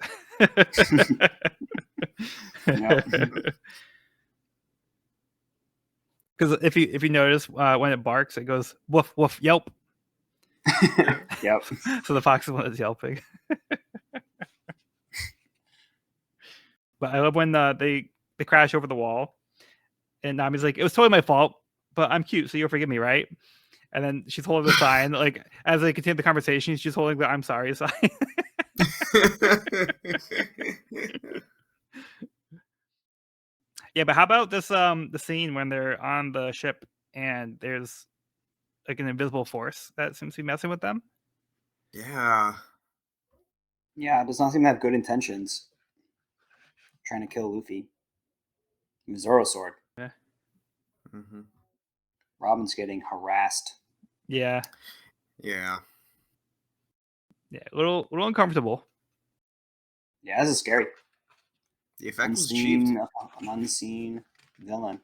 Because if you notice when it barks, it goes woof woof yelp. Yep. So the fox is one that's yelping. But I love when they crash over the wall, and Nami's like, "It was totally my fault, but I'm cute, so you'll forgive me, right?" And then she's holding the sign, like as they continue the conversation, she's holding the "I'm sorry" sign. Yeah, but how about this the scene when they're on the ship and there's like an invisible force that seems to be messing with them? Yeah. Yeah, it does not seem to have good intentions. Trying to kill Luffy. Zoro sword. Yeah. Robin's getting harassed. Yeah. Yeah. Yeah. A little uncomfortable. Yeah, this is scary. The effect was achieved. An unseen villain.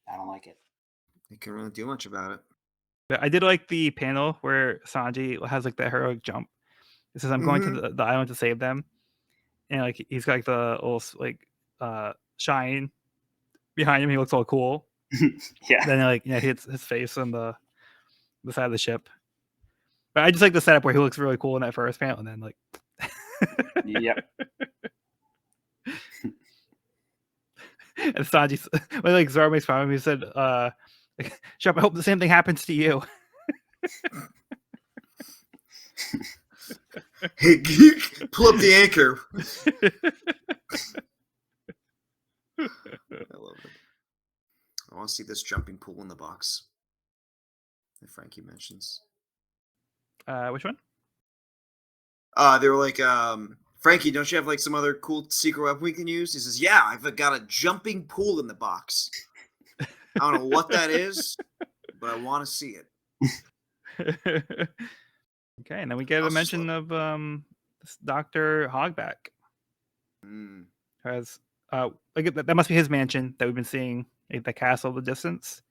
I don't like it. You can't really do much about it. But I did like the panel where Sanji has like the heroic jump. It says, "I'm going to the island to save them," and like he's got like the little like shine behind him. He looks all cool. Yeah. Then like he hits his face on the side of the ship. But I just like the setup where he looks really cool in that first panel, and then like. Yep. And Sanji, like Zoro makes fun of him. He said, "Shep, I hope the same thing happens to you." Hey, pull up the anchor. I love it. I want to see this jumping pool in the box that Frankie mentions. Which one? They were like, Frankie, don't you have like some other cool secret weapon we can use? He says, yeah, I've got a jumping pool in the box. I don't know what that is, but I want to see it. Okay, and then we get a mention of this Dr. Hogback. Has like that must be his mansion that we've been seeing at the castle of the distance.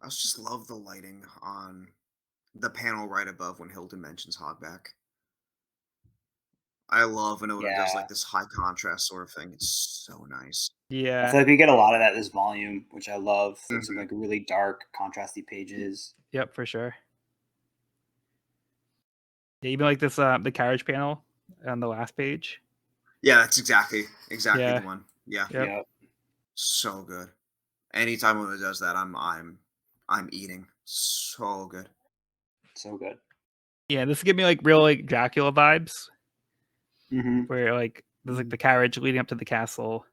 I just love the lighting on the panel right above when Hilton mentions Hogback. I love when Oda does like this high contrast sort of thing. It's so nice. Yeah, I feel like we get a lot of that this volume, which I love. There's some like really dark, contrasty pages. Yep, for sure. Yeah, even like this the carriage panel on the last page. Yeah, that's exactly Yeah. the one. Yeah. Yep. Yep. So good. Anytime when it does that, I'm eating. So good. So good. Yeah, this give me like real like Dracula vibes, Mm-hmm. where like there's like the carriage leading up to the castle.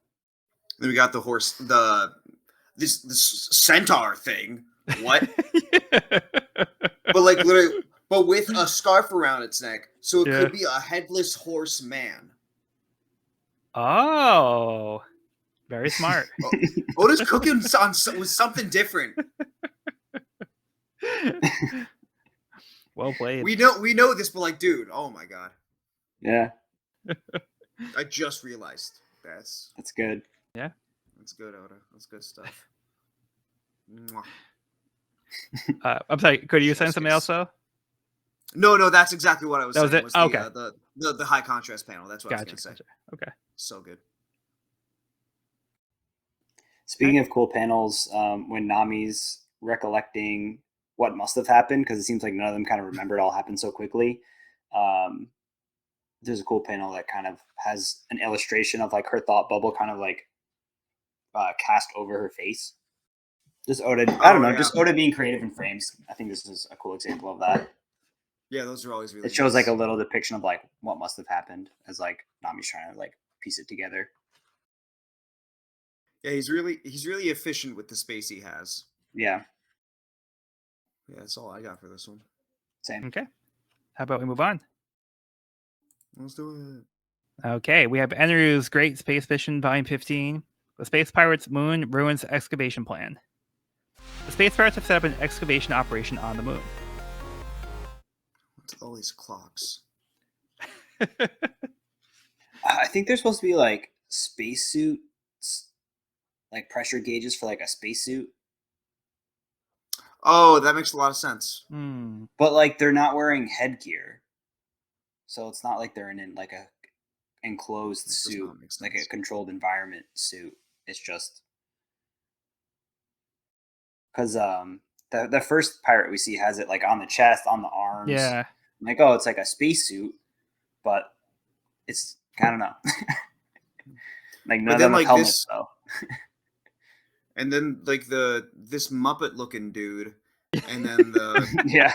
Then we got the horse, this centaur thing. What? But like literally, but with a scarf around its neck, so it Yeah. could be a headless horseman. Oh, very smart. Oda's cooking on with something different. Well played. We know this, but like, dude, oh my god. Yeah. I just realized that's good. Yeah. That's good, Oda. That's good stuff. Mwah. I'm sorry. Could you send something else though? No, that's exactly what I was That was saying. it? Was Okay. The high contrast panel. That's what I was Gotcha. gonna say. Okay. So good. Speaking of cool panels, when Nami's recollecting what must have happened, because it seems like none of them kind of remember it all happened so quickly. There's a cool panel that kind of has an illustration of like her thought bubble kind of like cast over her face. Just Oda, I don't know, just Oda being creative in frames. I think this is a cool example of that. Yeah, those are always really. It shows like a little depiction of like what must have happened as like Nami's trying to like piece it together. Yeah, he's really efficient with the space he has. Yeah. Yeah, that's all I got for this one. Same. Okay. How about we move on? Let's do it. Okay, we have Eneru's Great Space Mission, Volume 15. The Space Pirates Moon Ruins Excavation Plan. The Space Pirates have set up an excavation operation on the moon. What's all these clocks? I think they're supposed to be like spacesuits, like pressure gauges for like a spacesuit. Oh, that makes a lot of sense. But like they're not wearing headgear, so it's not like they're in like a enclosed suit, like a controlled environment suit. It's just because the first pirate we see has it like on the chest, on the arms. Yeah. I'm like, oh, it's like a spacesuit, but it's I don't know. Like none of them have helmets though. And then like this Muppet looking dude, and then the yeah,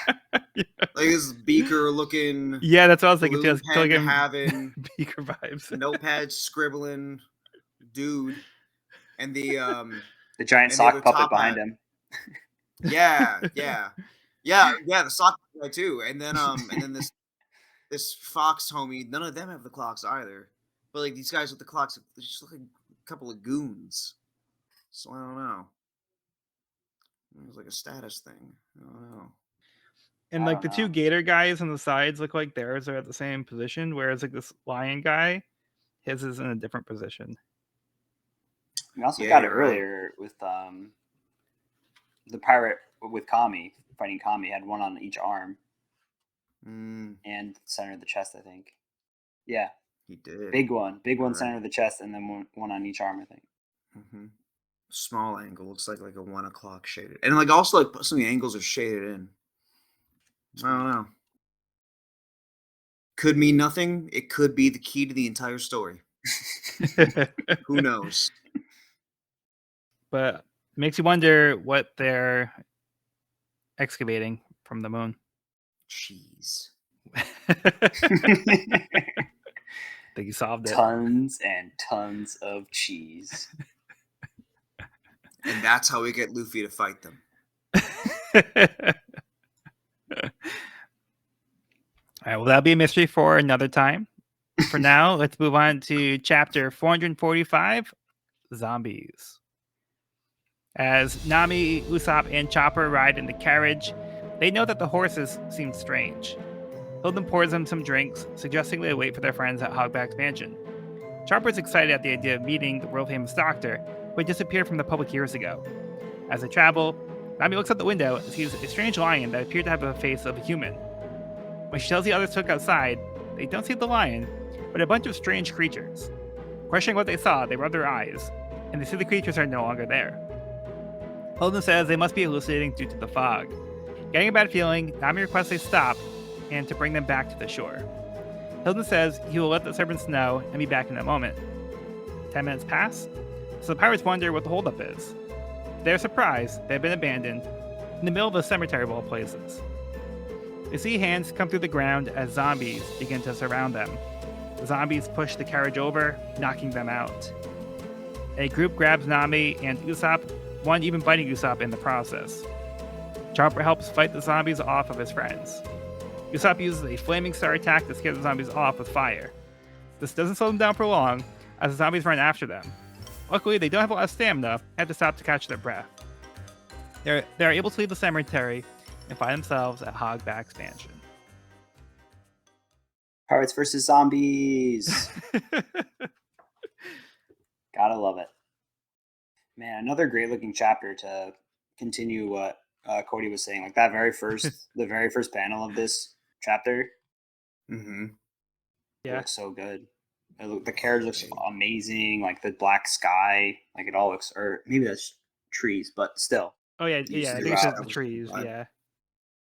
like this beaker looking. Yeah, that's what I was thinking. Just pen having beaker vibes. Notepad scribbling dude, and the giant sock puppet behind him. Yeah. The sock guy too, and then this fox homie. None of them have the clocks either, but like these guys with the clocks, they just look like a couple of goons. So I don't know. It was like a status thing. I don't know. And like the two gator guys on the sides look like theirs are at the same position, whereas like this lion guy, his is in a different position. We also got it earlier with the pirate with Kami, fighting Kami, had one on each arm. And center of the chest, I think. Yeah. He did. Big one center of the chest, and then one on each arm, I think. Mm-hmm. Small angle looks like a 1 o'clock shaded, and like also like some of the angles are shaded in. I don't know. Could mean nothing. It could be the key to the entire story. Who knows? But it makes you wonder what they're excavating from the moon. Cheese. I think you solved it. Tons and tons of cheese. And that's how we get Luffy to fight them. All right, well, that'll be a mystery for another time. For now, let's move on to chapter 445, Zombies. As Nami, Usopp, and Chopper ride in the carriage, they know that the horses seem strange. Hilden pours them some drinks, suggesting they wait for their friends at Hogback's mansion. Chopper's excited at the idea of meeting the world-famous doctor, who had disappeared from the public years ago. As they travel, Nami looks out the window and sees a strange lion that appeared to have a face of a human. When she tells the others to look outside, they don't see the lion, but a bunch of strange creatures. Questioning what they saw, they rub their eyes, and they see the creatures are no longer there. Hilden says they must be hallucinating due to the fog. Getting a bad feeling, Nami requests they stop, and to bring them back to the shore. Hilden says he will let the servants know and be back in a moment. 10 minutes pass, so the pirates wonder what the holdup is. They're surprised they've been abandoned in the middle of a cemetery of all places. They see hands come through the ground as zombies begin to surround them. The zombies push the carriage over, knocking them out. A group grabs Nami and Usopp, one even biting Usopp in the process. Chopper helps fight the zombies off of his friends. Usopp uses a flaming star attack to scare the zombies off with fire. This doesn't slow them down for long, as the zombies run after them. Luckily, they don't have a lot of stamina and have to stop to catch their breath. They're able to leave the cemetery and find themselves at Hogback's mansion. Pirates versus zombies. Gotta love it. Man, another great looking chapter to continue what Cody was saying. Like that the very first panel of this chapter. Mm-hmm. Yeah. It looks so good. The carriage looks amazing. Like the black sky, like it all looks, or maybe that's trees, but still. Oh yeah, I think it's just the trees, yeah.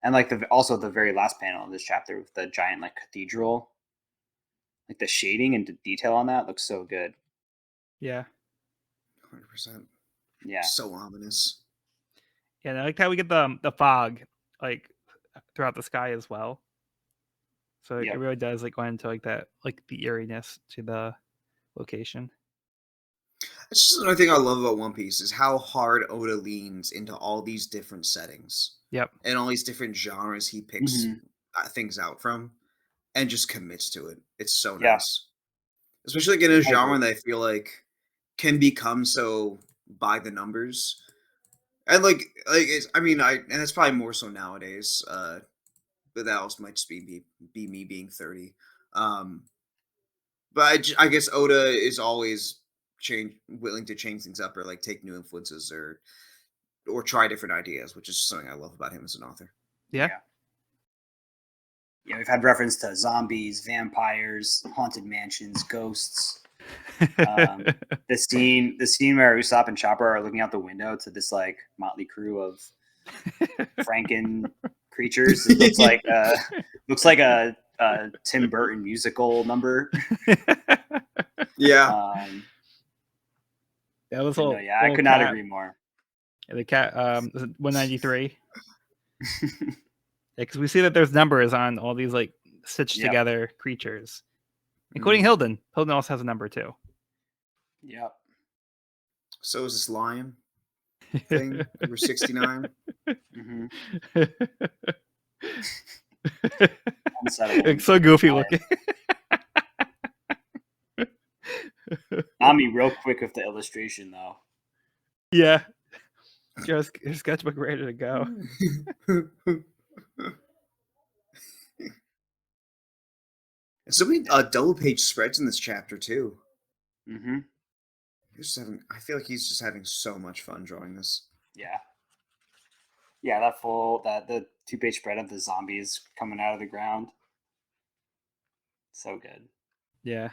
And like also the very last panel of this chapter with the giant like cathedral, like the shading and the detail on that looks so good. Yeah. 100%. Yeah. So ominous. Yeah, and I like how we get the fog like throughout the sky as well. So it really does like go into like that, like the eeriness to the location. That's just another thing I love about One Piece is how hard Oda leans into all these different settings. Yep. And all these different genres he picks things out from and just commits to it. It's so nice. Especially like in a genre that I feel like can become so by the numbers. And like it's, I mean, and it's probably more so nowadays. But that also might just be me being 30. But I guess Oda is always willing to change things up or like take new influences or try different ideas, which is something I love about him as an author. Yeah, we've had reference to zombies, vampires, haunted mansions, ghosts. The scene where Usopp and Chopper are looking out the window to this like motley crew of Franken creatures. It looks like a Tim Burton musical number. Yeah. That was I could not agree more. The cat 193. Because we see that there's numbers on all these like stitched together creatures, including Hilden. Hilden also has a number too. Yep. So is this lion thing number 69? It's so goofy looking. Nami real quick with the illustration though. Yeah. Just sketchbook ready to go. So many double page spreads in this chapter too. Mm-hmm. I feel like he's just having so much fun drawing this. Yeah. Yeah, the 2-page spread of the zombies coming out of the ground. So good. Yeah.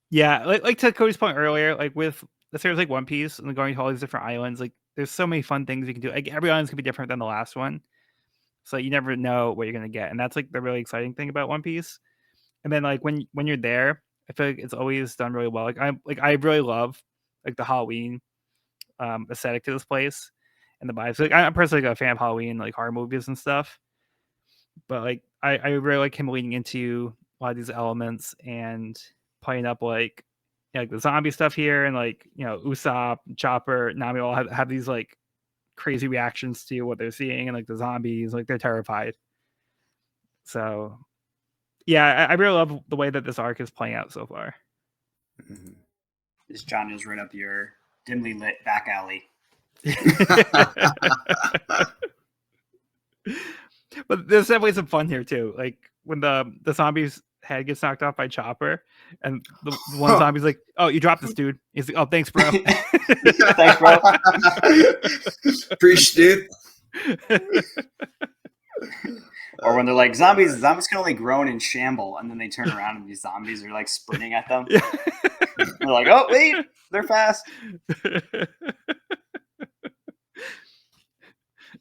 Yeah, like to Cody's point earlier, like with the series like One Piece and going to all these different islands, like there's so many fun things you can do. Like every island's gonna be different than the last one. So you never know what you're gonna get. And that's like the really exciting thing about One Piece. And then like when you're there, I feel like it's always done really well. I really love like the Halloween aesthetic to this place and the vibes. Like I'm personally like a fan of Halloween, like horror movies and stuff. But like I really like him leaning into a lot of these elements and playing up like the zombie stuff here, and like Usopp, Chopper, Nami all have these like crazy reactions to what they're seeing, and like the zombies, like they're terrified. So yeah, I really love the way that this arc is playing out so far. Mm-hmm. This John is right up your dimly lit back alley. But there's definitely some fun here too. Like when the zombies head gets knocked off by Chopper, and the one zombie's like, "Oh, you dropped this, dude." He's like, "Oh, thanks, bro." Thanks, bro. Appreciate it. Or when they're like, zombies can only groan and shamble, and then they turn around and these zombies are like sprinting at them. Yeah. They're like, "Oh, wait, they're fast."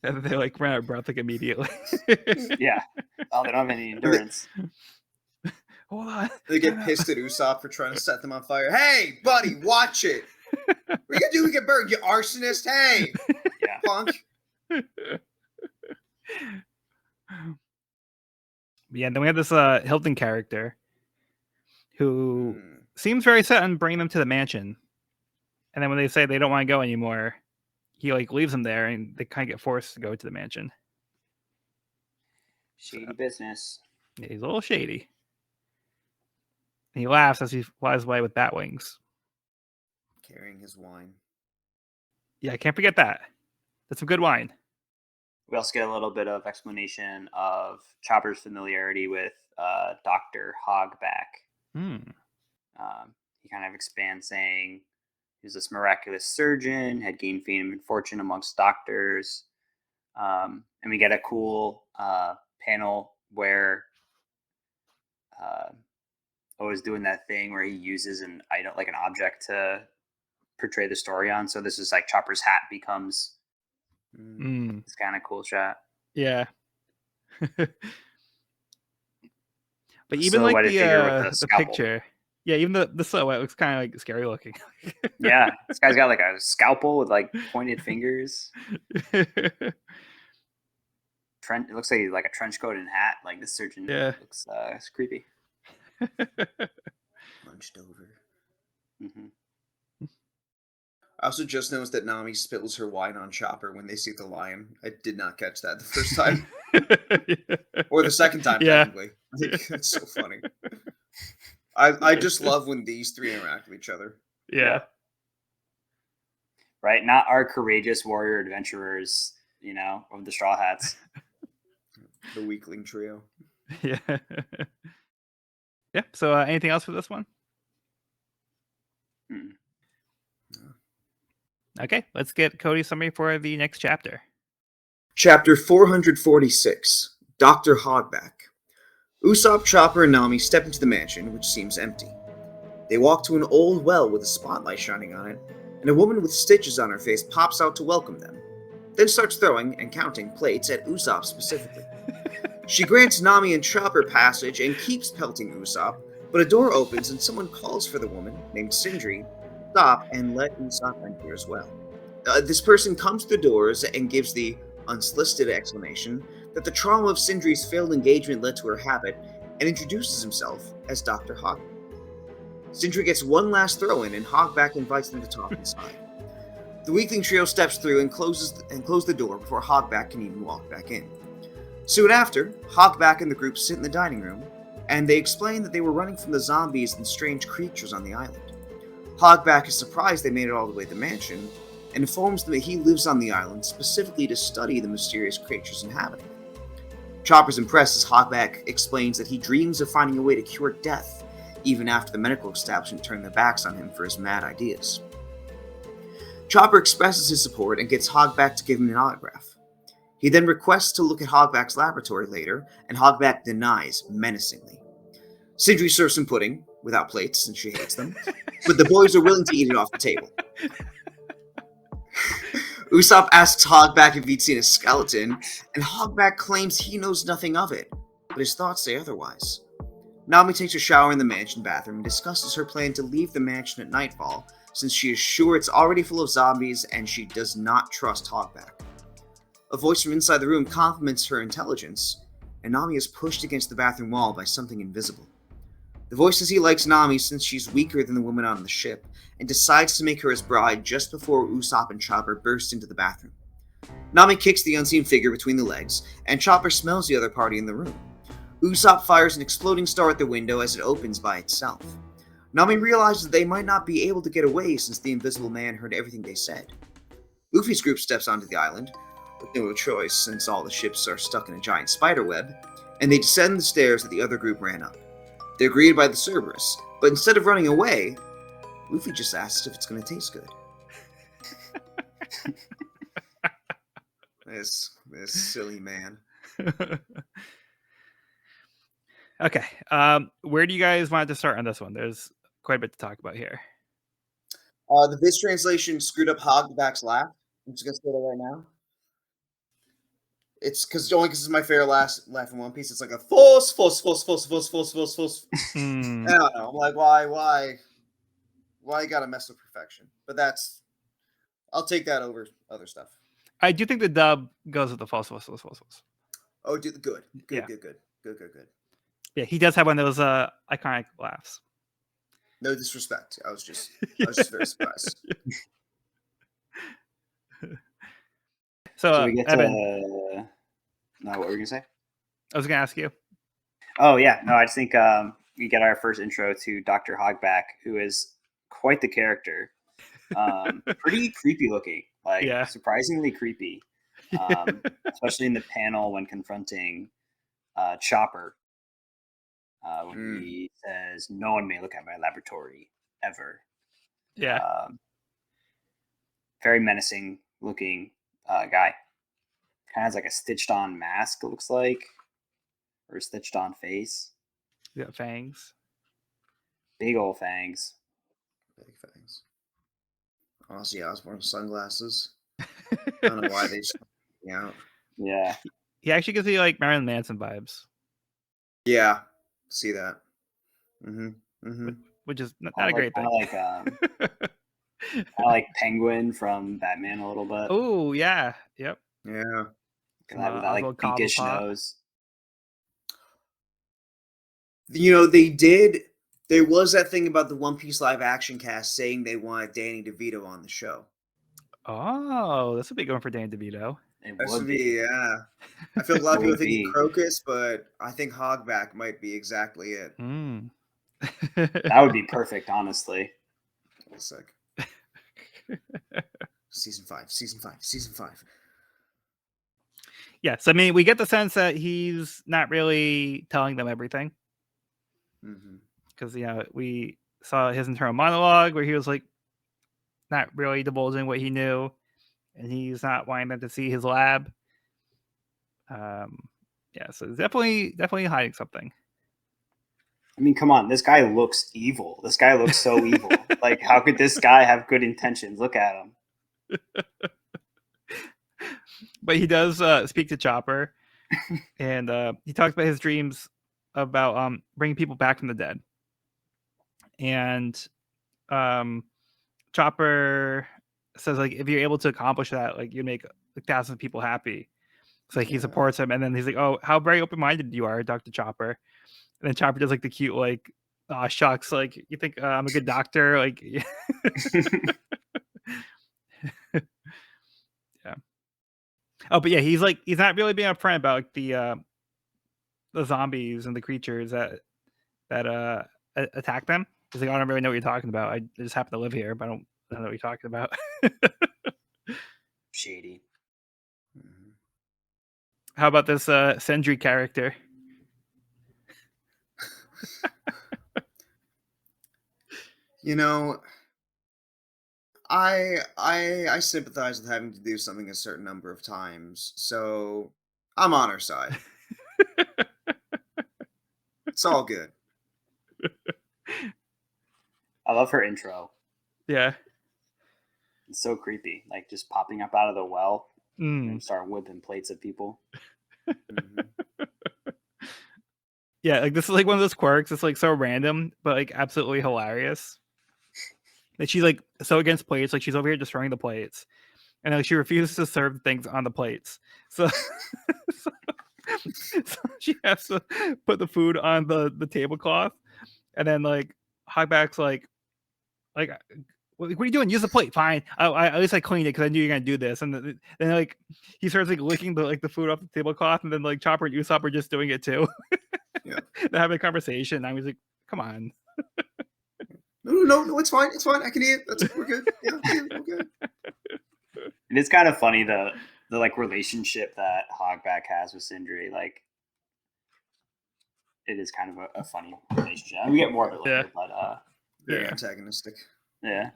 And they like run out of breath like immediately. Yeah. Oh, they don't have any endurance. Hold on. They get pissed at Usopp for trying to set them on fire. Hey, buddy, watch it. What are you gonna do? We get burned, you arsonist. Hey, Yeah. punk. Yeah, then we have this Hilton character who seems very set on bringing them to the mansion. And then when they say they don't want to go anymore, he like leaves them there and they kind of get forced to go to the mansion. Shady business. Yeah, he's a little shady. And he laughs as he flies away with bat wings. Carrying his wine. Yeah, I can't forget that. That's some good wine. We also get a little bit of explanation of Chopper's familiarity with Dr. Hogback. He kind of expands saying he was this miraculous surgeon, had gained fame and fortune amongst doctors. And we get a cool panel where O is doing that thing where he uses an item, like an object, to portray the story on. So this is like Chopper's hat becomes this kind of cool shot. Yeah. But even like the picture, yeah, even the silhouette looks kind of like scary looking. Yeah, this guy's got like a scalpel with like pointed fingers. It looks like a trench coat and hat. Like this surgeon looks it's creepy. Hunched over. I also just noticed that Nami spills her wine on Chopper when they see the lion. I did not catch that the first time. Or the second time, technically. I think that's so funny. I just love when these three interact with each other. Yeah. Right? Not our courageous warrior adventurers, of the Straw Hats. The weakling trio. Yeah. Yeah. So anything else for this one? Okay, let's get Cody's summary for the next chapter. Chapter 446, Dr. Hogback. Usopp, Chopper, and Nami step into the mansion, which seems empty. They walk to an old well with a spotlight shining on it, and a woman with stitches on her face pops out to welcome them, then starts throwing and counting plates at Usopp specifically. She grants Nami and Chopper passage and keeps pelting Usopp, but a door opens and someone calls for the woman, named Sindri, stop and let Usopp enter as well. This person comes to the doors and gives the unsolicited explanation that the trauma of Sindri's failed engagement led to her habit, and introduces himself as Dr. Hogback. Sindri gets one last throw-in, and Hogback invites them to talk inside. The weakling trio steps through and closes the door before Hogback can even walk back in. Soon after, Hogback and the group sit in the dining room, and they explain that they were running from the zombies and strange creatures on the island. Hogback is surprised they made it all the way to the mansion, and informs them that he lives on the island specifically to study the mysterious creatures inhabiting it. Chopper's impressed as Hogback explains that he dreams of finding a way to cure death, even after the medical establishment turned their backs on him for his mad ideas. Chopper expresses his support and gets Hogback to give him an autograph. He then requests to look at Hogback's laboratory later, and Hogback denies menacingly. Sindri serves some pudding, without plates since she hates them, but the boys are willing to eat it off the table. Usopp asks Hogback if he'd seen a skeleton, and Hogback claims he knows nothing of it, but his thoughts say otherwise. Nami takes a shower in the mansion bathroom and discusses her plan to leave the mansion at nightfall, since she is sure it's already full of zombies and she does not trust Hogback. A voice from inside the room compliments her intelligence, and Nami is pushed against the bathroom wall by something invisible. The voice says he likes Nami since she's weaker than the woman on the ship, and decides to make her his bride just before Usopp and Chopper burst into the bathroom. Nami kicks the unseen figure between the legs, and Chopper smells the other party in the room. Usopp fires an exploding star at the window as it opens by itself. Nami realizes that they might not be able to get away since the invisible man heard everything they said. Luffy's group steps onto the island, with no choice since all the ships are stuck in a giant spider web, and they descend the stairs that the other group ran up. They're greeted by the Cerberus, but instead of running away, Luffy just asks if it's going to taste good. This silly man. Okay, where do you guys want to start on this one? There's quite a bit to talk about here. The Viz translation screwed up Hogback's laugh. I'm just going to say that right now. It's only because it's my favorite laugh in One Piece. It's like a force. I don't know. I'm like, why you gotta mess with perfection? But I'll take that over other stuff. I do think the dub goes with the false. Oh, dude, good. Yeah. Good. Yeah, he does have one of those iconic laughs. No disrespect. I was just very surprised. So we get Evan, to no, what were we gonna say? I was gonna ask you. Oh yeah, no, I just think we get our first intro to Dr. Hogback, who is quite the character. Pretty creepy looking, like surprisingly creepy, especially in the panel when confronting Chopper. When he says, "No one may look at my laboratory ever." Yeah. Very menacing looking guy. Kind of has like a stitched on mask, it looks like, or a stitched on face. You got fangs. Big old fangs. Big fangs. Ozzy Osbourne sunglasses. I don't know why they just out. Yeah. He actually gives me like Marilyn Manson vibes. Yeah. See that. Which is not a great thing. Kind of like Penguin from Batman a little bit. Oh yeah. Yep. Yeah. That like beakish nose. You know, they did. There was that thing about the One Piece live action cast saying they wanted Danny DeVito on the show. Oh, this would be going for Danny DeVito. It would be. Yeah. I feel a lot of people think Crocus, but I think Hogback might be exactly it. That would be perfect, honestly. Sick. Season 5. Yes, I mean, we get the sense that he's not really telling them everything. Because, we saw his internal monologue where he was like not really divulging what he knew, and he's not wanting them to see his lab. Yeah, so definitely hiding something. I mean, come on, this guy looks evil. This guy looks so evil. Like, how could this guy have good intentions? Look at him. But he does speak to Chopper, and he talks about his dreams about bringing people back from the dead. And Chopper says, like, if you're able to accomplish that, like, you make like thousands of people happy. So like, he supports him, and then he's like, "Oh, how very open-minded you are, Dr. Chopper." And then Chopper does like the cute, like, "Aw, shucks, like, you think I'm a good doctor?" Like, yeah. Oh, but yeah, he's not really being upfront about like, the zombies and the creatures that attack them. He's like, "I don't really know what you're talking about. I just happen to live here, but I don't know what you're talking about." Shady. How about this Sendry character? You know, I sympathize with having to do something a certain number of times, so I'm on her side. It's all good. I love her intro. Yeah. It's so creepy. Like, just popping up out of the well and start whipping plates at people. Yeah, like, this is like one of those quirks. It's like so random, but like absolutely hilarious. That she's like so against plates, like she's over here destroying the plates, and like she refuses to serve the things on the plates. So, so she has to put the food on the tablecloth, and then like Hogback's like, what are you doing? Use the plate. Fine. At least I cleaned it because I knew you're gonna do this. And then like he starts like licking the food off the tablecloth, and then like Chopper and Usopp are just doing it too. Yeah, they're having a conversation. And I was like, "Come on." No, it's fine. It's fine. I can eat it. We're good. Yeah, we're good. And it's kind of funny the like relationship that Hogback has with Sindri. Like, it is kind of a funny relationship. And we get more of it later, but very antagonistic. Yeah.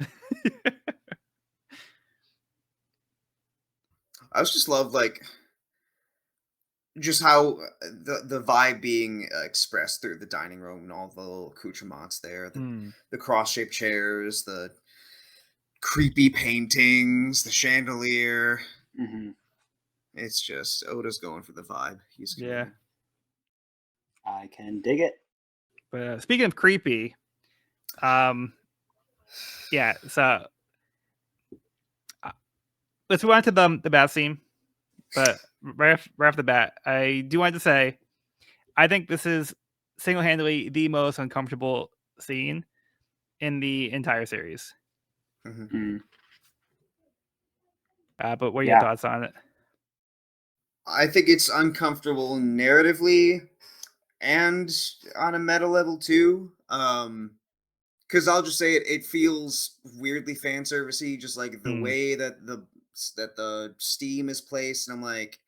I just love like just how the vibe being expressed through the dining room and all the little accoutrements there, the cross-shaped chairs, the creepy paintings, the chandelier. It's just Oda's going for the vibe. He's committed. I can dig it. But speaking of creepy, yeah. So let's move on to the bat scene. But right off the bat, I do want to say, I think this is single-handedly the most uncomfortable scene in the entire series. Mm-hmm. But what are your thoughts on it? I think it's uncomfortable narratively and on a meta level too. Because I'll just say it feels weirdly fan servicey, just like the way that the Steam is placed, and I'm like,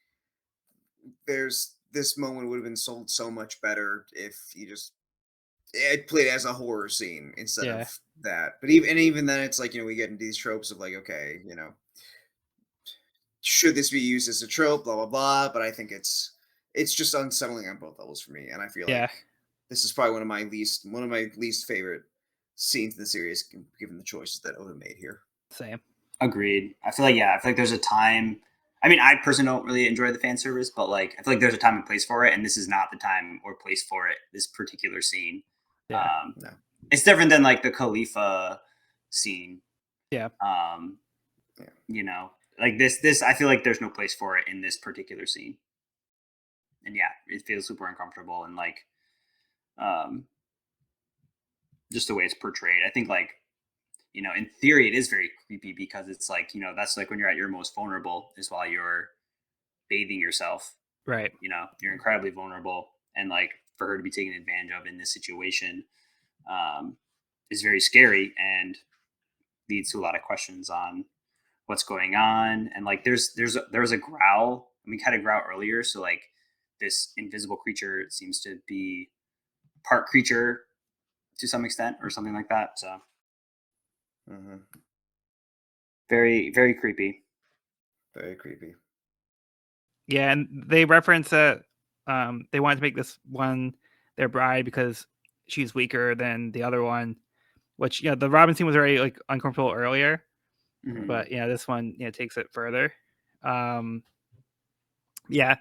there's this moment would have been sold so much better if you just it played as a horror scene instead of that. But even then, it's like, we get into these tropes of like, okay, should this be used as a trope, blah blah blah. But I think it's just unsettling on both levels for me, and I feel like this is probably one of my least favorite scenes in the series, given the choices that Oda made here. Same. Agreed. I feel like there's a time. I mean, I personally don't really enjoy the fan service, but like I feel like there's a time and place for it, and this is not the time or place for it. This particular scene. No. It's different than like the Khalifa scene. Yeah. Like this, I feel like there's no place for it in this particular scene. And yeah, it feels super uncomfortable, and like, just the way it's portrayed. I think like, in theory it is very creepy because it's like, that's like when you're at your most vulnerable is while you're bathing yourself. Right. You're incredibly vulnerable, and like for her to be taken advantage of in this situation is very scary and leads to a lot of questions on what's going on. And like there's a growl. We had a growl earlier, so like this invisible creature seems to be part creature to some extent or something like that. So very, very creepy. Very creepy. Yeah, and they reference that they wanted to make this one their bride because she's weaker than the other one, which the Robin scene was already like uncomfortable earlier, but this one takes it further. Yeah,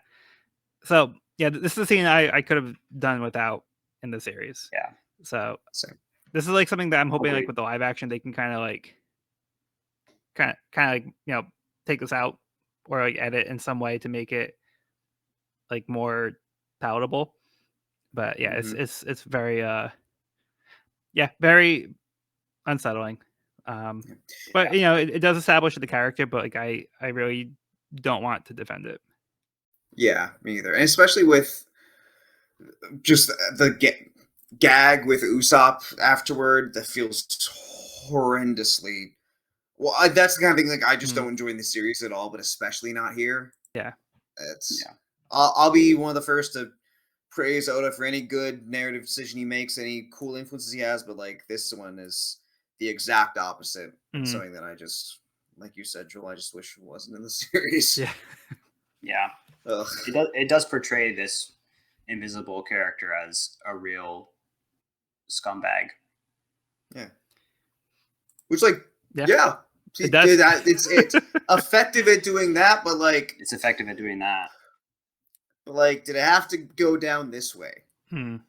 so this is a scene I could have done without in the series. Yeah. So same. This is like something that I'm hoping like with the live action they can kind of like take this out or like edit in some way to make it like more palatable. But yeah, it's very very unsettling. But it does establish the character, but like I really don't want to defend it. Yeah, me either. And especially with just the gag with Usopp afterward that feels horrendously. Well, that's the kind of thing like I just don't enjoy in the series at all, but especially not here. Yeah, I'll be one of the first to praise Oda for any good narrative decision he makes, any cool influences he has, but like this one is the exact opposite. Something that I just, like you said, Joel, I just wish it wasn't in the series. Yeah. It does portray this invisible character as a real scumbag. Yeah. Which like it does. It's effective at doing that, but like it's effective at doing that. But like, did it have to go down this way? There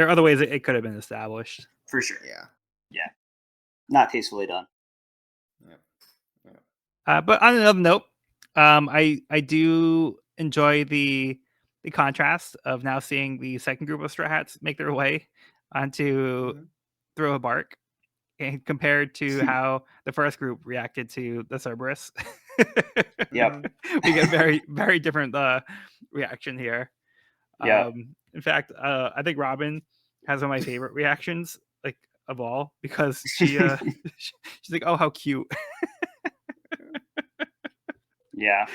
are other ways it could have been established. For sure. Yeah. Not tastefully done. But on another note, I do enjoy the contrast of now seeing the second group of Straw Hats make their way onto Throw a Bark, and compared to how the first group reacted to the Cerberus. Yep. We get very, very different reaction here. In fact, I think Robin has one of my favorite reactions like of all, because she's like, "Oh, how cute." Yeah.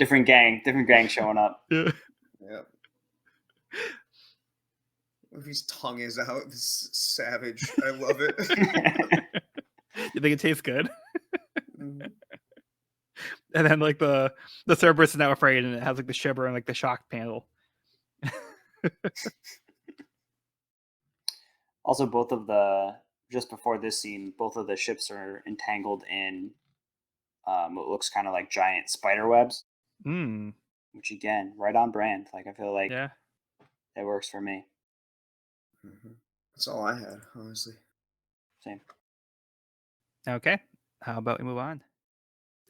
different gang showing up. Yeah. If his tongue is out, this is savage. I love it. You think it tastes good? And then like the Cerberus is now afraid, and it has like the shiver and like the shock panel. Also, just before this scene, both of the ships are entangled in what looks kind of like giant spider webs. Mm. Which again, right on brand. Like I feel like Yeah. it works for me. That's all I had, honestly. Same. Okay. How about we move on?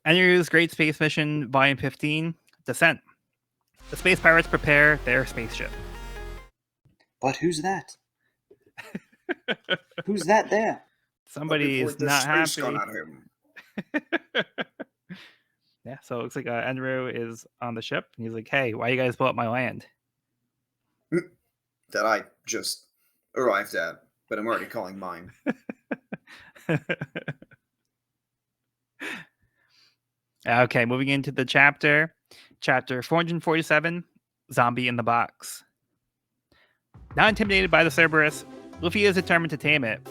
Enru's Great Space Mission Volume 15, Descent. The space pirates prepare their spaceship. But who's that? Who's that there? Somebody is not happy. Out of him. Yeah, so it looks like Enru is on the ship, and he's like, "Hey, why you guys blow up my land?" That I just arrived at, but I'm already calling mine. Okay, moving into the chapter 447, Zombie in the Box. Not intimidated by the Cerberus, Luffy is determined to tame it.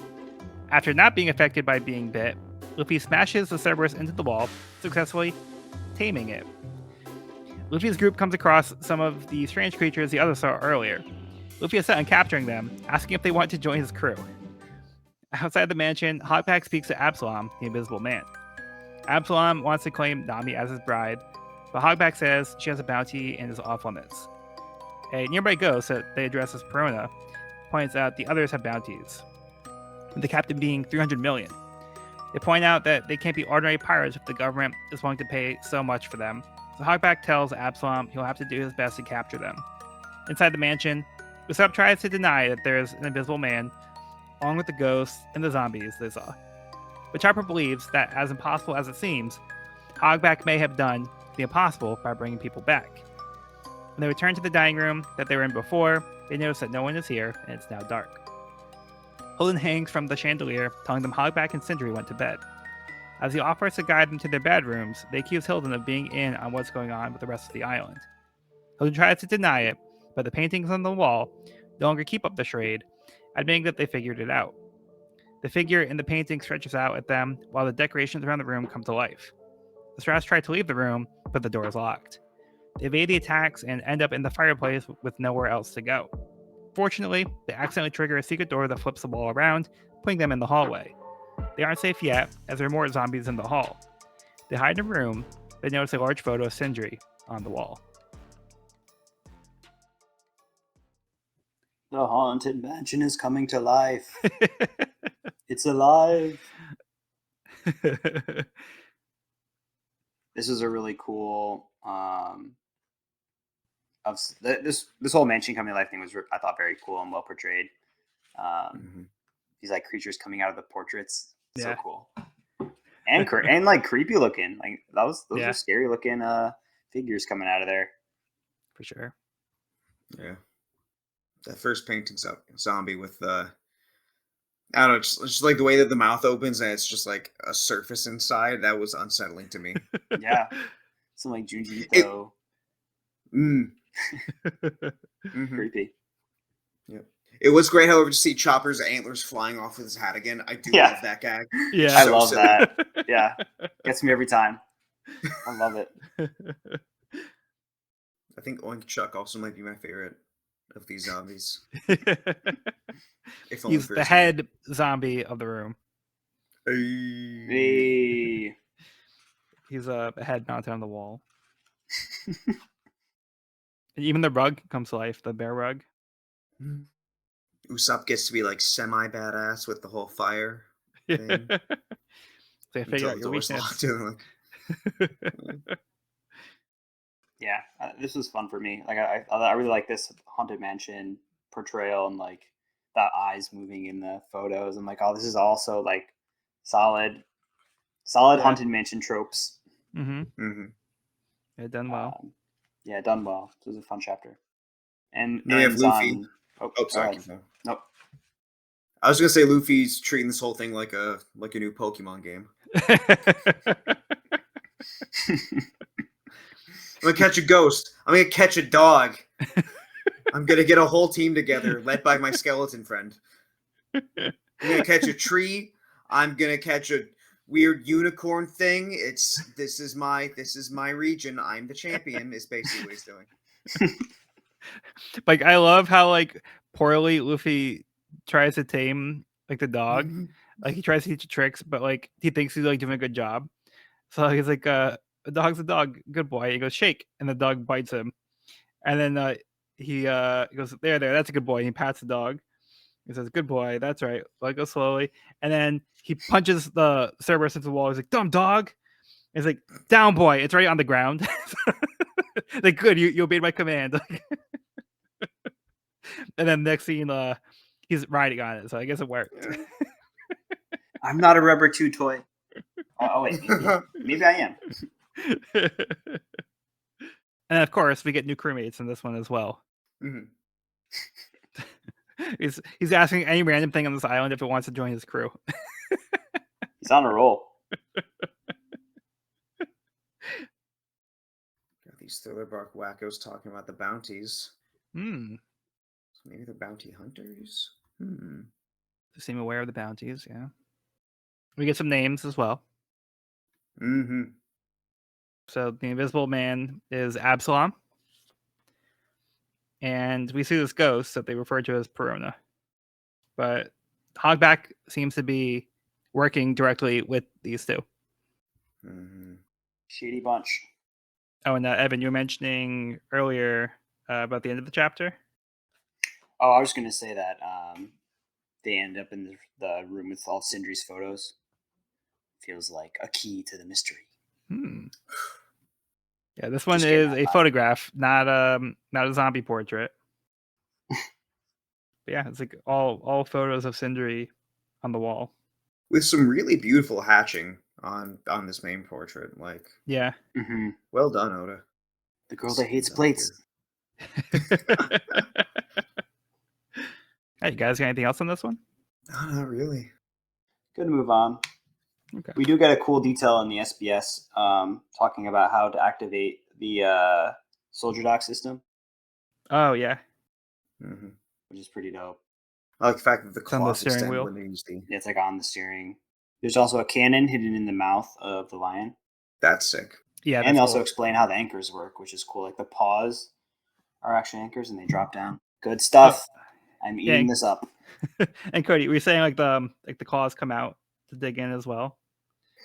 After not being affected by being bit, Luffy smashes the Cerberus into the wall, successfully taming it. Luffy's group comes across some of the strange creatures the others saw earlier. Luffy is set on capturing them, asking if they want to join his crew. Outside the mansion, Hogback speaks to Absalom, the Invisible Man. Absalom wants to claim Nami as his bride, but Hogback says she has a bounty and is off limits. A nearby ghost that they address as Perona points out the others have bounties, with the captain being 300 million. They point out that they can't be ordinary pirates if the government is willing to pay so much for them. So Hogback tells Absalom he'll have to do his best to capture them. Inside the mansion, Usopp tries to deny that there is an invisible man, along with the ghosts and the zombies they saw. But Chopper believes that, as impossible as it seems, Hogback may have done the impossible by bringing people back. When they return to the dining room that they were in before, they notice that no one is here and it's now dark. Holden hangs from the chandelier, telling them Hogback and Sindri went to bed. As he offers to guide them to their bedrooms, they accuse Holden of being in on what's going on with the rest of the island. Holden tries to deny it, but the paintings on the wall no longer keep up the charade, admitting that they figured it out. The figure in the painting stretches out at them while the decorations around the room come to life. The Strauss try to leave the room, but the door is locked. They evade the attacks and end up in the fireplace with nowhere else to go. Fortunately, they accidentally trigger a secret door that flips the wall around, putting them in the hallway. They aren't safe yet, as there are more zombies in the hall. They hide in a room, they notice a large photo of Sindri on the wall. The haunted mansion is coming to life. It's alive. This is a really cool. This whole mansion coming to life thing was, I thought, very cool and well portrayed. These like creatures coming out of the portraits, so cool, and like creepy looking. Like those are scary looking figures coming out of there. For sure. Yeah. That first painting's zombie with I don't know, just like the way that the mouth opens and it's just like a surface inside. That was unsettling to me. Yeah, some like Junji Ito. Creepy. Yep. It was great, however, to see Chopper's antlers flying off with his hat again. I do love that gag. Yeah, I love that. Yeah, gets me every time. I love it. I think Oink Chuck also might be my favorite of these zombies. He's the head zombie of the room. Hey. He's a head mounted on the wall. Even the rug comes to life, the bear rug. Usopp gets to be like semi badass with the whole fire thing. They figure out your weakness. Yeah, this was fun for me. Like I really like this haunted mansion portrayal and like the eyes moving in the photos. I'm like, oh, this is also like solid haunted mansion tropes. Yeah, done well. Done well. This was a fun chapter. And we have Luffy. Sorry. Nope. I was gonna say Luffy's treating this whole thing like a new Pokemon game. I'm gonna catch a ghost. I'm gonna catch a dog. I'm gonna get a whole team together, led by my skeleton friend. I'm gonna catch a tree. I'm gonna catch a weird unicorn thing. This is my region. I'm the champion. Is basically what he's doing. Like I love how like poorly Luffy tries to tame like the dog. Like he tries to teach tricks, but like he thinks he's like doing a good job. So he's like, "A dog's a dog, good boy." He goes, "Shake," and the dog bites him. And then he goes, "There, that's a good boy." And he pats the dog. He says, "Good boy, that's right." Let go slowly. And then he punches the Cerberus into the wall. He's like, "Dumb dog." He's like, "Down, boy." It's right on the ground. Like, good, you obeyed my command. And then next scene, he's riding on it. So I guess it worked. I'm not a rubber chew toy. Oh wait, maybe I am. And of course, we get new crewmates in this one as well. Mm-hmm. He's asking any random thing on this island if it wants to join his crew. He's on a roll. Got these Thriller Bark wackos talking about the bounties. Hmm. So maybe they're bounty hunters? They seem aware of the bounties, yeah. We get some names as well. Mm-hmm. So the Invisible Man is Absalom. And we see this ghost that they refer to as Perona. But Hogback seems to be working directly with these two. Mm-hmm. Shady bunch. Oh, and Evan, you were mentioning earlier about the end of the chapter. Oh, I was going to say that they end up in the room with all Sindri's photos. Feels like a key to the mystery. Yeah, this one is a photograph, not a zombie portrait. But yeah, it's like all photos of Sindri on the wall. With some really beautiful hatching on this main portrait. Like, yeah. Mm-hmm. Well done, Oda. The girl that hates plates. Hey, you guys got anything else on this one? No, not really. Good to move on. Okay. We do get a cool detail in the SBS talking about how to activate the soldier dock system. Oh, yeah. Mm-hmm. Which is pretty dope. I like the fact that the claws steering extend wheel. when they use the... Yeah, it's like on the steering. There's also a cannon hidden in the mouth of the lion. That's sick. Yeah, and they also explain how the anchors work, which is cool. Like the paws are actually anchors and they drop down. Good stuff. I'm eating this up. And Cody, were you saying like the claws come out to dig in as well?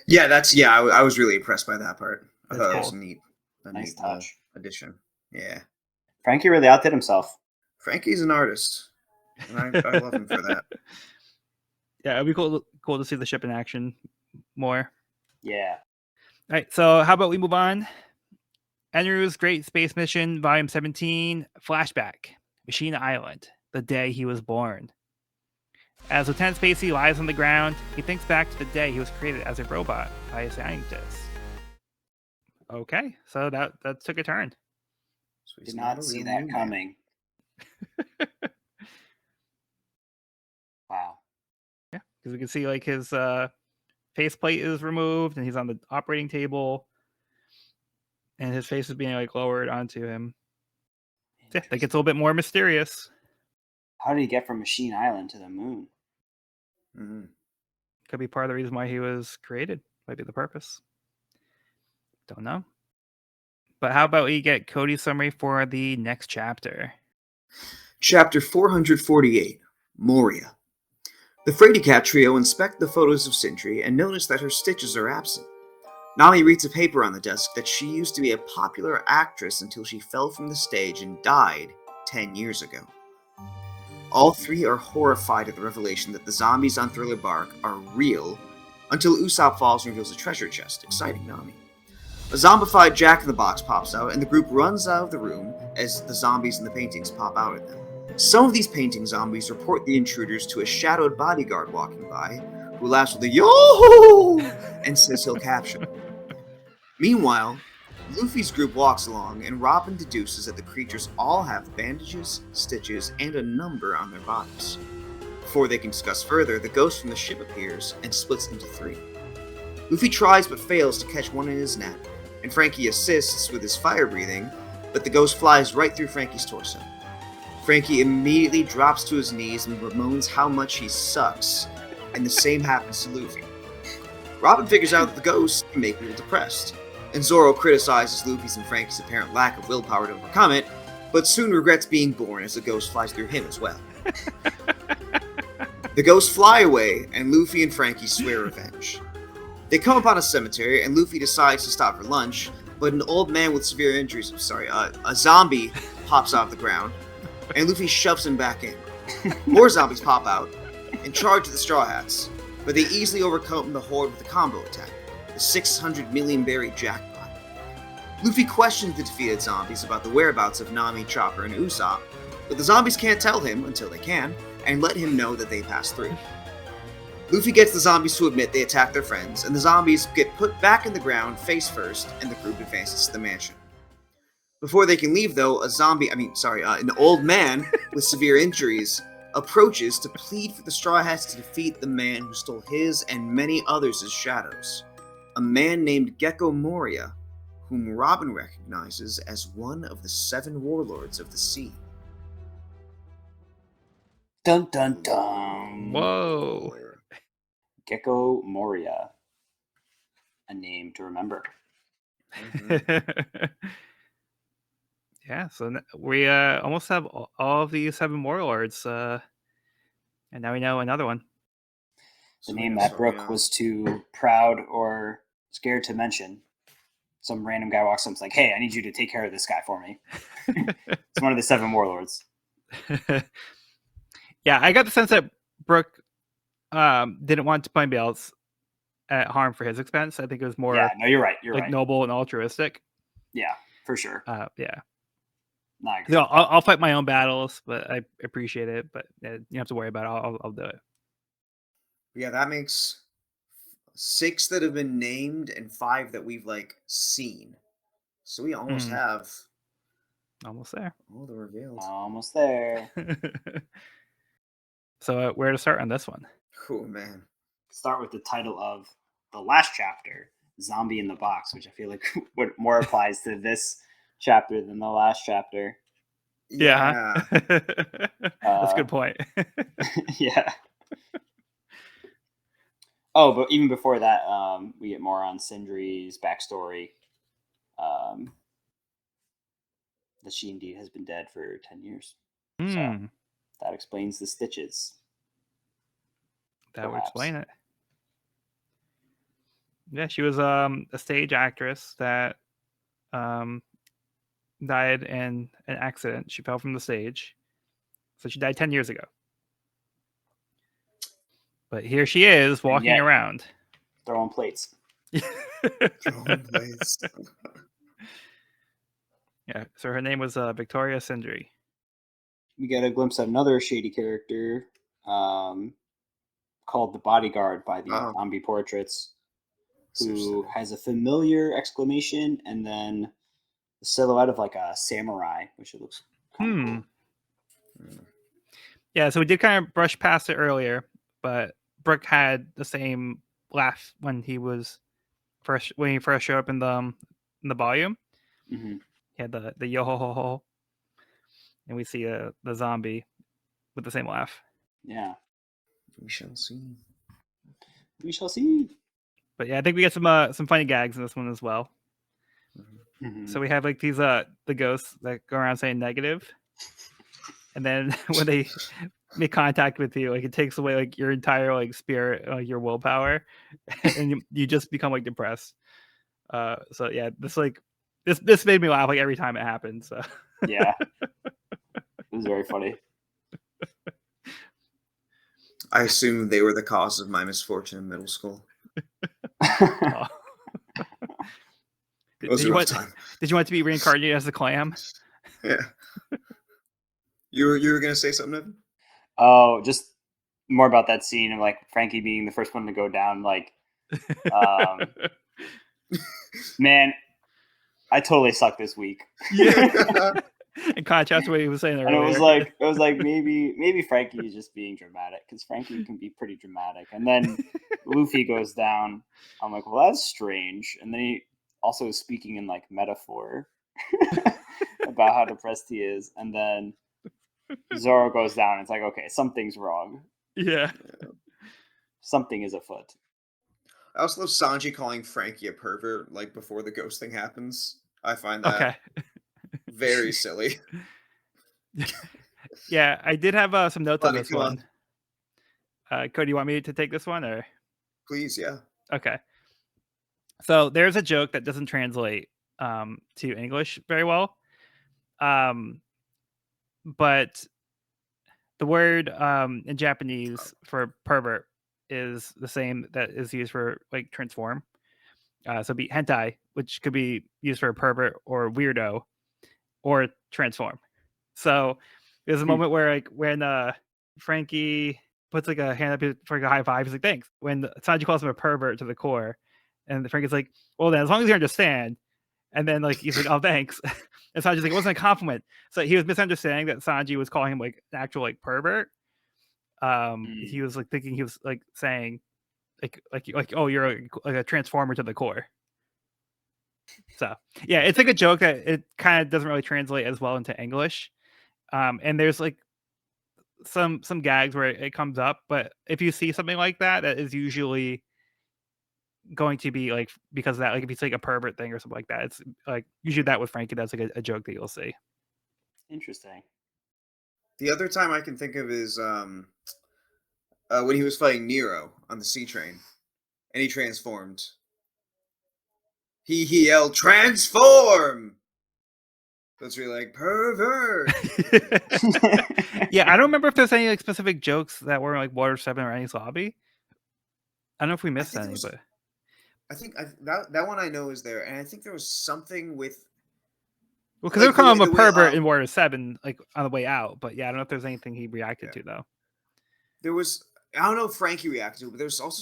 Yeah, I was really impressed by that part. I thought that was neat. Nice touch. Addition. Yeah. Frankie really outdid himself. Frankie's an artist. And I love him for that. Yeah, it'd be cool to see the ship in action more. Yeah. All right, so how about we move on? Enru's Great Space Mission, Volume 17, Flashback, Machine Island, the day he was born. As Lieutenant Spacey lies on the ground, he thinks back to the day he was created as a robot by a scientist. Okay, so that took a turn. So did not see that coming. Wow. Yeah, because we can see like his faceplate is removed and he's on the operating table and his face is being like lowered onto him. Yeah, that gets a little bit more mysterious. How did he get from Machine Island to the moon? Mm-hmm. Could be part of the reason why he was created. Might be the purpose. Don't know. But how about we get Cody's summary for the next chapter? Chapter 448, Moria. The Frady Cat trio inspect the photos of Sindri and notice that her stitches are absent. Nami reads a paper on the desk that she used to be a popular actress until she fell from the stage and died 10 years ago. All three are horrified at the revelation that the zombies on Thriller Bark are real until Usopp falls and reveals a treasure chest, exciting Nami. A zombified Jack-in-the-Box pops out and the group runs out of the room as the zombies in the paintings pop out at them. Some of these painting zombies report the intruders to a shadowed bodyguard walking by, who laughs with a yo and says he'll capture them. Meanwhile, Luffy's group walks along and Robin deduces that the creatures all have bandages, stitches, and a number on their bodies. Before they can discuss further, the ghost from the ship appears and splits into three. Luffy tries but fails to catch one in his net, and Frankie assists with his fire breathing, but the ghost flies right through Frankie's torso. Frankie immediately drops to his knees and bemoans how much he sucks, and the same happens to Luffy. Robin figures out that the ghost can make people depressed, and Zoro criticizes Luffy's and Frankie's apparent lack of willpower to overcome it, but soon regrets being born as the ghost flies through him as well. The ghosts fly away, and Luffy and Frankie swear revenge. They come upon a cemetery, and Luffy decides to stop for lunch, but an old man with severe injuries, a zombie pops out of the ground, and Luffy shoves him back in. More zombies pop out and charge the Straw Hats, but they easily overcome the horde with a combo attack, the 600 million berry jackpot. Luffy questions the defeated zombies about the whereabouts of Nami, Chopper, and Usopp, but the zombies can't tell him until they can, and let him know that they passed through. Luffy gets the zombies to admit they attacked their friends, and the zombies get put back in the ground face first, and the group advances to the mansion. Before they can leave, though, an old man with severe injuries approaches to plead for the Straw Hats to defeat the man who stole his and many others' shadows, a man named Gecko Moria, whom Robin recognizes as one of the 7 warlords of the sea. Dun dun dun. Whoa. Gecko Moria. A name to remember. Mm-hmm. Yeah, so we almost have all of the 7 warlords, and now we know another one. The name that Brook was too proud or scared to mention. Some random guy walks up and is like, hey, I need you to take care of this guy for me. It's one of the 7 warlords. Yeah, I got the sense that Brook didn't want to put anybody else at harm for his expense. I think it was more you're right. You're right. Noble and altruistic. Yeah, for sure. Yeah. No, I agree. So I'll fight my own battles, but I appreciate it. But you don't have to worry about it. I'll do it. Yeah, that makes 6 that have been named and 5 that we've seen. So we almost have almost there. Oh, they're revealed. Almost there. So where to start on this one? Oh man. Start with the title of the last chapter, Zombie in the Box, which I feel like more applies to this chapter than the last chapter. Yeah. That's a good point. Yeah. Oh, but even before that, we get more on Sindri's backstory. That she indeed has been dead for 10 years. So that explains the stitches. That would explain it. Yeah, she was a stage actress that died in an accident. She fell from the stage. So she died 10 years ago. But here she is walking around. Throwing plates. Throwing plates. Yeah, so her name was Victoria Sindri. We get a glimpse of another shady character called the Bodyguard by the zombie portraits, who has a familiar exclamation and then the silhouette of a samurai, which it looks kind of cool. Yeah, so we did kind of brush past it earlier, but Brook had the same laugh when he first showed up in the volume. Mm-hmm. He had the yo ho ho ho, and we see the zombie with the same laugh. Yeah, we shall see. We shall see. But yeah, I think we get some funny gags in this one as well. Mm-hmm. So we have these the ghosts that go around saying negative, and then when they make contact with you, it takes away your entire spirit, your willpower, and you just become depressed. So yeah, this made me laugh every time it happened. So yeah, it was very funny. I assume they were the cause of my misfortune in middle school. Oh. Did you want to be reincarnated as a clam? Yeah. You were gonna say something, Evan? Oh, just more about that scene of Frankie being the first one to go down. Man, I totally sucked this week. Yeah. In contrast to what he was saying earlier. And it was like maybe Frankie is just being dramatic, because Frankie can be pretty dramatic. And then Luffy goes down. I'm like, well, that's strange. And then he also is speaking in metaphor about how depressed he is. And then Zoro goes down. And it's okay, something's wrong. Yeah. Something is afoot. I also love Sanji calling Frankie a pervert before the ghost thing happens. I find that very silly. Yeah, I did have some notes on this one. Cody, you want me to take this one, or? Please, yeah. Okay. So there's a joke that doesn't translate to English very well, but the word in Japanese for pervert is the same that is used for like transform. So it'd be hentai, which could be used for a pervert or weirdo or transform. So there's a moment where like when Frankie puts like a hand up for like a high five, he's like, thanks. When Sanji calls him a pervert to the core, and Frankie's like, well then as long as you understand. And then like he's like, oh thanks. And Sanji's like, it wasn't a compliment. So he was misunderstanding that Sanji was calling him like an actual like pervert. He was like thinking he was like saying like oh you're like a transformer to the core. So yeah, it's like a joke that it kind of doesn't really translate as well into English. And there's like some gags where it comes up, but if you see something like that, that is usually going to be like because of that. Like if it's like a pervert thing or something like that, it's like usually that with Frankie, that's like a joke that you'll see. Interesting. The other time I can think of is when he was fighting Nero on the sea train, and he transformed. He yelled, "Transform!" That's really like pervert. Yeah, I don't remember if there's any like specific jokes that were like Water 7 or Annie's Lobby. I don't know if we missed any, but I think that one I know is there, and I think there was something with. Well, because they were calling him a pervert in Water 7, like on the way out. But yeah, I don't know if there's anything he reacted to though. There was, I don't know if Frankie reacted to it, but there's also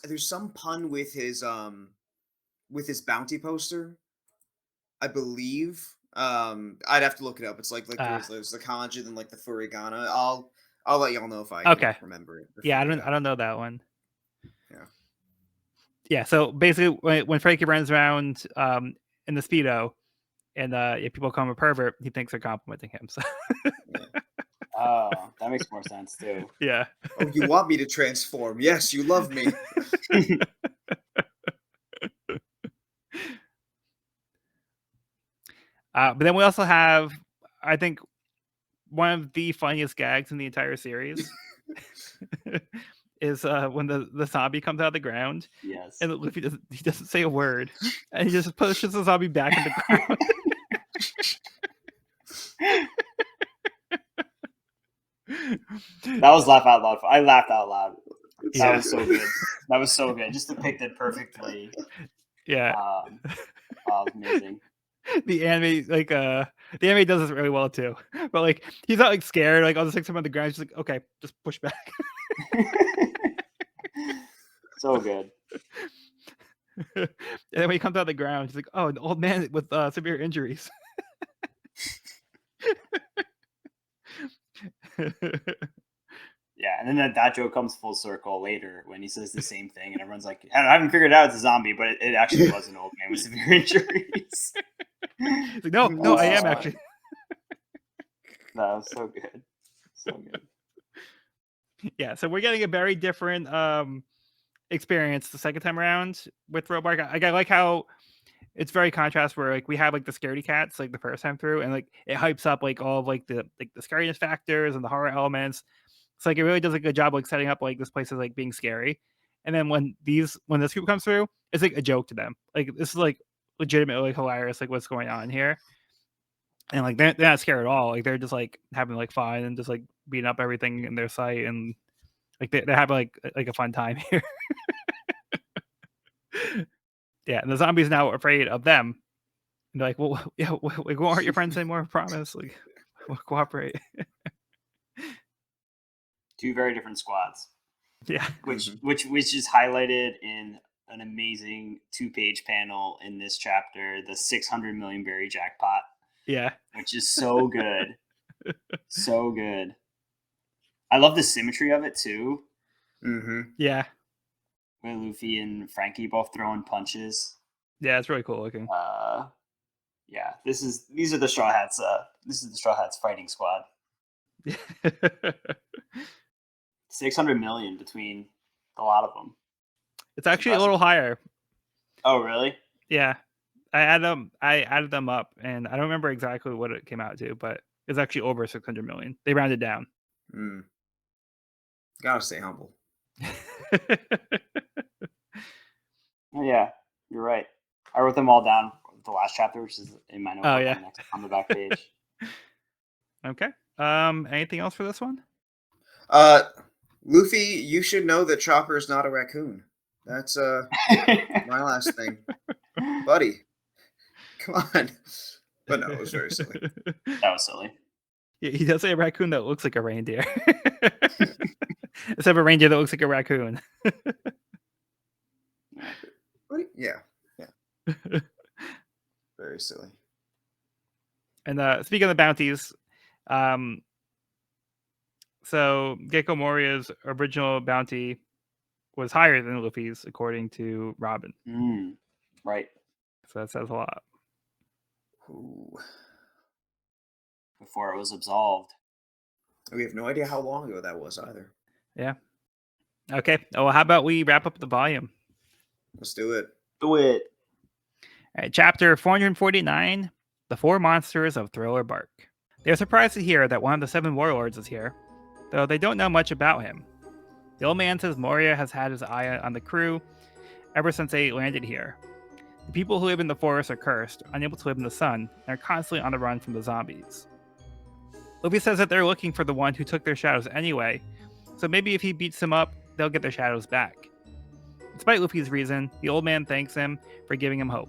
there's some pun with his bounty poster, I believe. I'd have to look it up. It's like there's the kanji and like the furigana. I'll let y'all know if I can remember it. Yeah, I don't know that one. Yeah. Yeah, so basically when Frankie runs around in the Speedo and if people call him a pervert, he thinks they're complimenting him. So Oh, that makes more sense too. Yeah. Oh, you want me to transform? Yes, you love me. But then we also have, I think, one of the funniest gags in the entire series is when the zombie comes out of the ground. Yes. And Luffy doesn't say a word, and he just pushes the zombie back in the ground. That was laugh out loud. I laughed out loud. That was so good. That was so good. Just depicted perfectly. Yeah. Amazing. The anime, like the anime does this really well too. But like he's not like scared, like I'll just take him on the ground. He's like, okay, just push back. So good. And then when he comes out of the ground, he's like, oh, an old man with severe injuries. Yeah, and then that joke comes full circle later when he says the same thing, and everyone's like, I haven't figured it out it's a zombie, but it actually was an old man with severe injuries. He's like, no, I am actually. That was so good. So good. Yeah, so we're getting a very different experience the second time around with Robark. I like how it's very contrast where like we have like the scaredy cats like the first time through, and like it hypes up like all of like the scariness factors and the horror elements. So like it really does a good job like setting up like this place is like being scary. And then when this group comes through, it's like a joke to them. Like this is like legitimately hilarious, like what's going on here. And like they're not scared at all. Like they're just like having like fun and just like beating up everything in their sight, and like they're having like a fun time here. Yeah, and the zombies now afraid of them. And they're like, well, yeah, we won't hurt your friends anymore. Promise. Like, we'll cooperate. Two very different squads. Yeah. Which is highlighted in an amazing 2-page panel in this chapter, the 600 million berry jackpot. Yeah. Which is so good. So good. I love the symmetry of it too. Mm-hmm. Yeah. With Luffy and Frankie both throwing punches. Yeah, it's really cool looking. Yeah, these are the Straw Hats. This is the Straw Hats fighting squad. 600 million between a lot of them. It's actually a little higher. Oh, really? Yeah, I added them up, and I don't remember exactly what it came out to, but it's actually over 600 million. They rounded down. Gotta stay humble. Yeah. You're right. I wrote them all down. The last chapter, which is in my notebook on the back page. Okay. Anything else for this one? Luffy, you should know that Chopper is not a raccoon. That's my last thing, buddy. Come on. But no, it was very silly. That was silly. Yeah, he does say a raccoon that looks like a reindeer. Instead of a reindeer that looks like a raccoon. Yeah. Very silly. And speaking of the bounties, so Gecko Moria's original bounty was higher than Luffy's, according to Robin. Right. So that says a lot. Ooh. Before it was absolved. We have no idea how long ago that was either. Yeah. Okay. Oh, how about we wrap up the volume? Let's do it. Do it. All right, chapter 449, The Four Monsters of Thriller Bark. They are surprised to hear that one of the 7 warlords is here, though they don't know much about him. The old man says Moria has had his eye on the crew ever since they landed here. The people who live in the forest are cursed, unable to live in the sun, and are constantly on the run from the zombies. Luffy says that they're looking for the one who took their shadows anyway, so maybe if he beats them up, they'll get their shadows back. Despite Luffy's reason, the old man thanks him for giving him hope.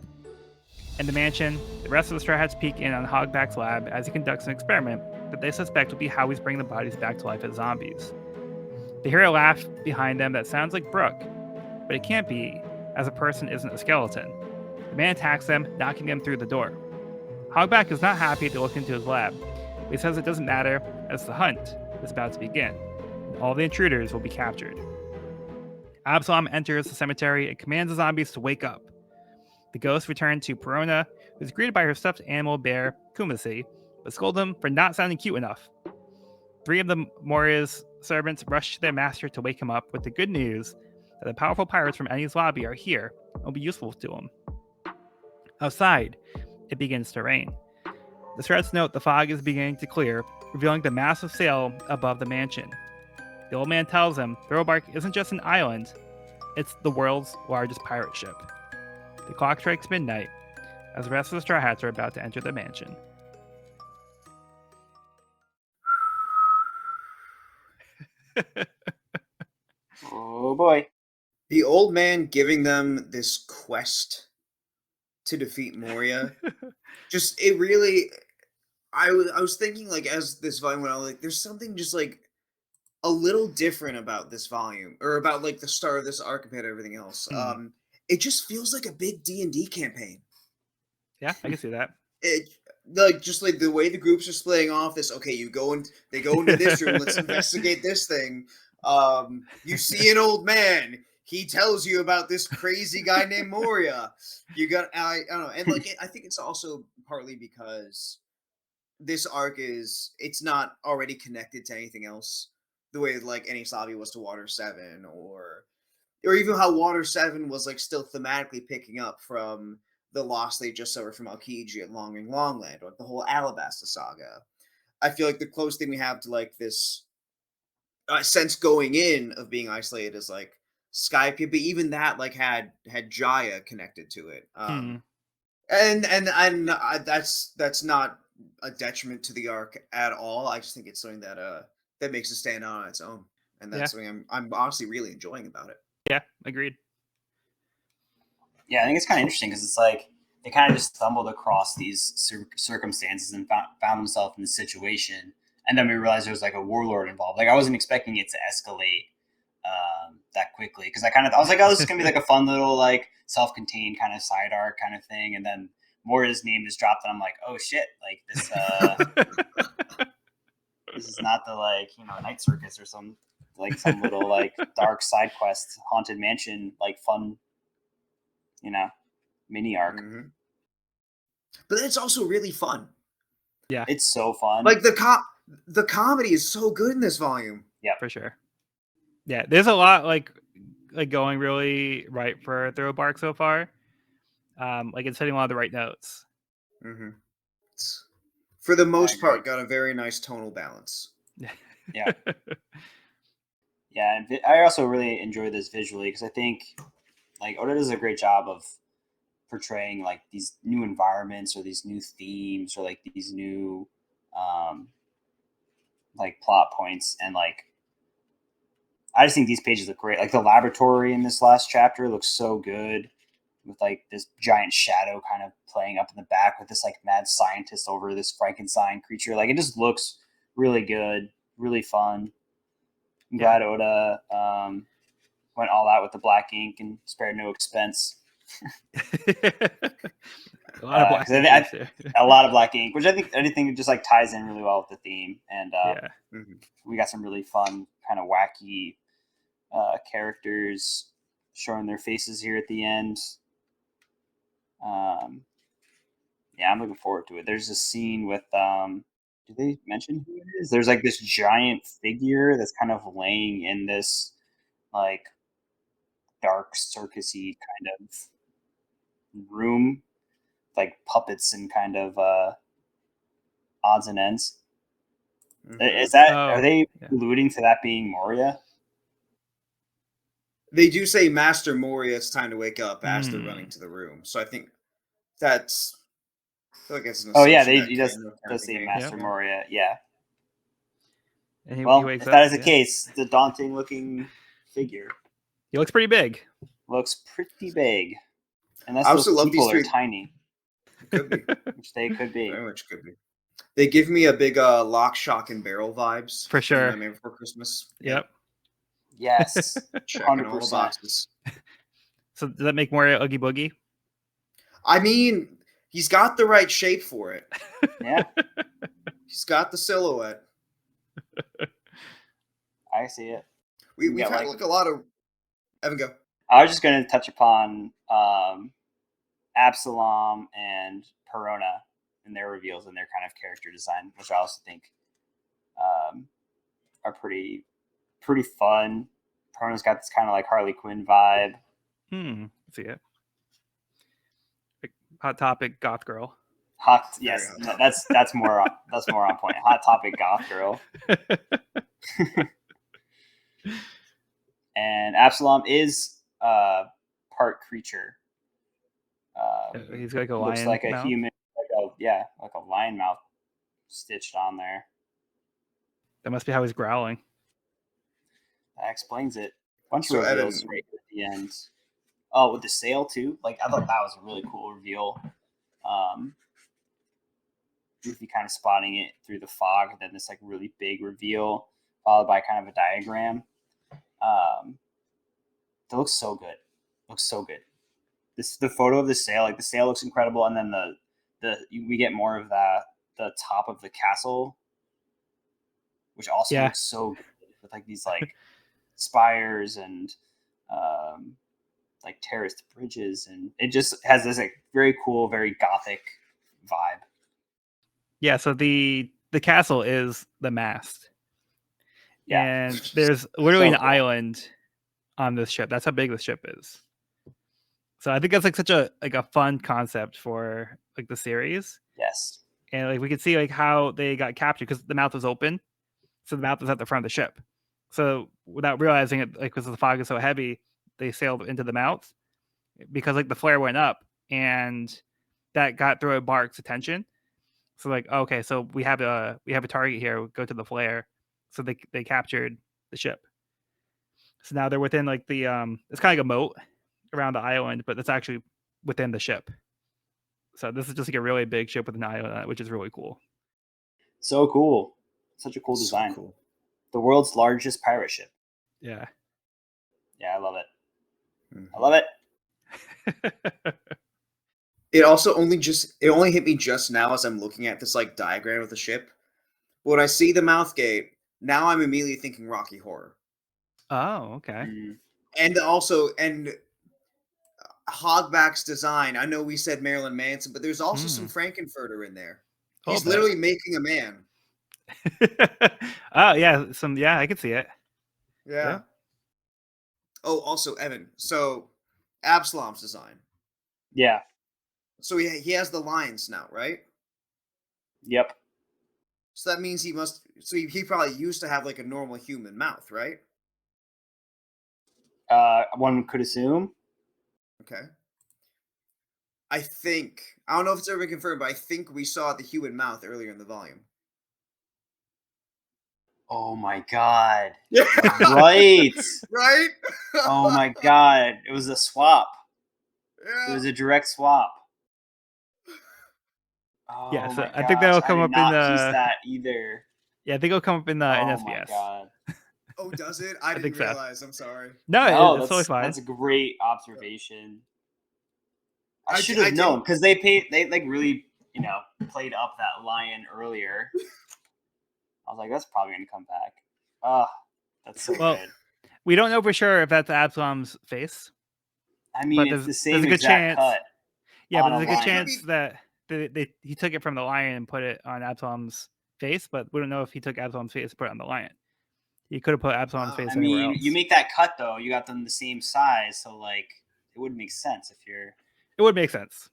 In the mansion, the rest of the Straw Hats peek in on Hogback's lab as he conducts an experiment that they suspect will be how he's bringing the bodies back to life as zombies. They hear a laugh behind them that sounds like Brooke, but it can't be, as a person isn't a skeleton. The man attacks them, knocking them through the door. Hogback is not happy to look into his lab, but he says it doesn't matter, as the hunt is about to begin, and all the intruders will be captured. Absalom enters the cemetery and commands the zombies to wake up. The ghosts return to Perona, who is greeted by her stuffed animal bear, Kumasi, but scold him for not sounding cute enough. 3 of the Moria's servants rush to their master to wake him up with the good news that the powerful pirates from Enies lobby are here and will be useful to him. Outside, it begins to rain. The threats note the fog is beginning to clear, revealing the massive sail above the mansion. The old man tells them Throwbark isn't just an island, it's the world's largest pirate ship. The clock strikes midnight as the rest of the Straw Hats are about to enter the mansion. Oh boy. The old man giving them this quest to defeat Moria. Just, it really... I was thinking, like, as this volume went on, like, there's something just, like, a little different about this volume, or about, like, the start of this arc compared to everything else. It just feels like a big D&D campaign. Yeah, I can see that. It, like, just like the way the groups are splitting off this, okay, they go into this room, let's investigate this thing. You see an old man, he tells you about this crazy guy named Moria. I don't know, and like I think it's also partly because this arc it's not already connected to anything else, the way like Enies Lobby was to Water 7, or even how Water 7 was like still thematically picking up from the loss they just suffered from Aokiji at Longing Longland, or the whole Alabasta saga. I feel like the closest thing we have to like this sense going in of being isolated is like Skype, but even that like had Jaya connected to it. And that's not a detriment to the arc at all. I just think it's something that makes it stand out on its own, and that's something I'm honestly really enjoying about it. Yeah, agreed. Yeah, I think it's kind of interesting because it's like they kind of just stumbled across these circumstances and found themselves in this situation, and then we realized there was like a warlord involved. Like I wasn't expecting it to escalate that quickly, because I was like, oh, this is gonna be like a fun little like self-contained kind of side arc kind of thing, and then Moria's name is dropped, and I'm like, oh shit, like this this is not the like Night Circus or some little like dark side quest haunted mansion like fun mini arc. But it's also really fun. Yeah, it's so fun. Like the comedy is so good in this volume. Yeah, for sure. Yeah, there's a lot like going really right for Throwbark so far. Like it's hitting a lot of the right notes. It's, for the most part, got a very nice tonal balance. Yeah. Yeah, and I also really enjoy this visually because I think like Oda does a great job of portraying like these new environments or these new themes or like these new like plot points. And like I just think these pages look great. Like the laboratory in this last chapter looks so good, with like this giant shadow kind of playing up in the back with this like mad scientist over this Frankenstein creature. Like it just looks really good, really fun. I'm glad Oda went all out with the black ink and spared no expense. A lot of black ink. A lot of black ink, which I think just like ties in really well with the theme. And we got some really fun, kind of wacky characters showing their faces here at the end. Yeah, I'm looking forward to it. There's a scene with do they mention who it is? There's like this giant figure that's kind of laying in this like dark circusy kind of room, like puppets and kind of odds and ends. Is that are they alluding to that being Moria? They do say Master Moria, it's time to wake up as they're running to the room. So I think that's I feel like it's an he does say Master Moria, yeah. And if that is the case, the daunting looking figure. He looks pretty big. Looks pretty big. And that's I also those love people these are tiny. Could be. Which they could be. Very much could be. They give me a big lock, shock, and barrel vibes. For sure. Nightmare Before Christmas. Yep. Yes. Checking all the boxes. So does that make Moria Oogie Boogie? I mean, he's got the right shape for it. Yeah. He's got the silhouette. I see it. We've had like a lot of... Evan, go. I was just going to touch upon Absalom and Perona and their reveals and their kind of character design, which I also think are pretty fun. Perona's got this kind of like Harley Quinn vibe. See it. Hot Topic goth girl. Yes, no, that's more on point. Hot Topic goth girl. And Absalom is part creature. He's like a lion. Looks like mouth. A human, like a lion mouth stitched on there. That must be how he's growling. That explains it. Bunch of reveals right at the end. Oh, with the sail too. Like I thought that was a really cool reveal. Goofy kind of spotting it through the fog, and then this like really big reveal, followed by kind of a diagram. That looks so good. The photo of the sail, like the sail looks incredible, and then we get more of the top of the castle, which also looks so good with like these like spires and like terraced bridges, and it just has this like very cool, very gothic vibe. Yeah, so the castle is the mast. Yeah. And there's literally an island on this ship. That's how big the ship is. So I think that's like such a fun concept for like the series. Yes. And like we could see like how they got captured because the mouth was open. So the mouth was at the front of the ship. So without realizing it, like because the fog is so heavy, they sailed into the mouth because like the flare went up and that got Throw Bark's attention. So like, okay, so we have a target here. We'll go to the flare. So they captured the ship. So now they're within like the it's kind of like a moat around the island, but it's actually within the ship. So this is just like a really big ship with an island on it, which is really cool. So cool. Such a cool design. Cool. The world's largest pirate ship. Yeah. Yeah, I love it. Mm-hmm. I love it. It also only hit me just now as I'm looking at this like diagram of the ship. But when I see the mouth gate, now I'm immediately thinking Rocky Horror. Oh, okay. And Hogback's design. I know we said Marilyn Manson, but there's also some Frankenfurter in there. He's literally making a man. Oh yeah, I can see it. Yeah. Oh, also Evan. So Absalom's design. Yeah. So he has the lines now, right? Yep. So that means he probably used to have like a normal human mouth, right? One could assume. Okay. I don't know if it's ever been confirmed, but I think we saw the human mouth earlier in the volume. Oh my god! Yeah. Right. Right. Oh my god! It was a swap. Yeah. It was a direct swap. Oh Yeah, so my I think gosh! that'll I come did up in not piece the. that either. Yeah, I think it'll come up in Oh my SBS. god! Oh, does it? I think didn't so. realize. I'm sorry. No, it's totally fine. that's a great observation. I I should d- I have known didn't- because they like really played up that lion earlier. I was like, that's probably gonna come back. That's so Well, good. we don't know for sure if that's Absalom's face. I mean, But it's the there's same a good exact chance. cut. Yeah, but on there's a a good lion. chance that he took it from the lion and put it on Absalom's face, but we don't know if he took Absalom's face and put it on the lion. He could have put Absalom's Wow. face I anywhere mean, else. you make that cut though, you got them the same size, so like it would make sense if you're It would make sense.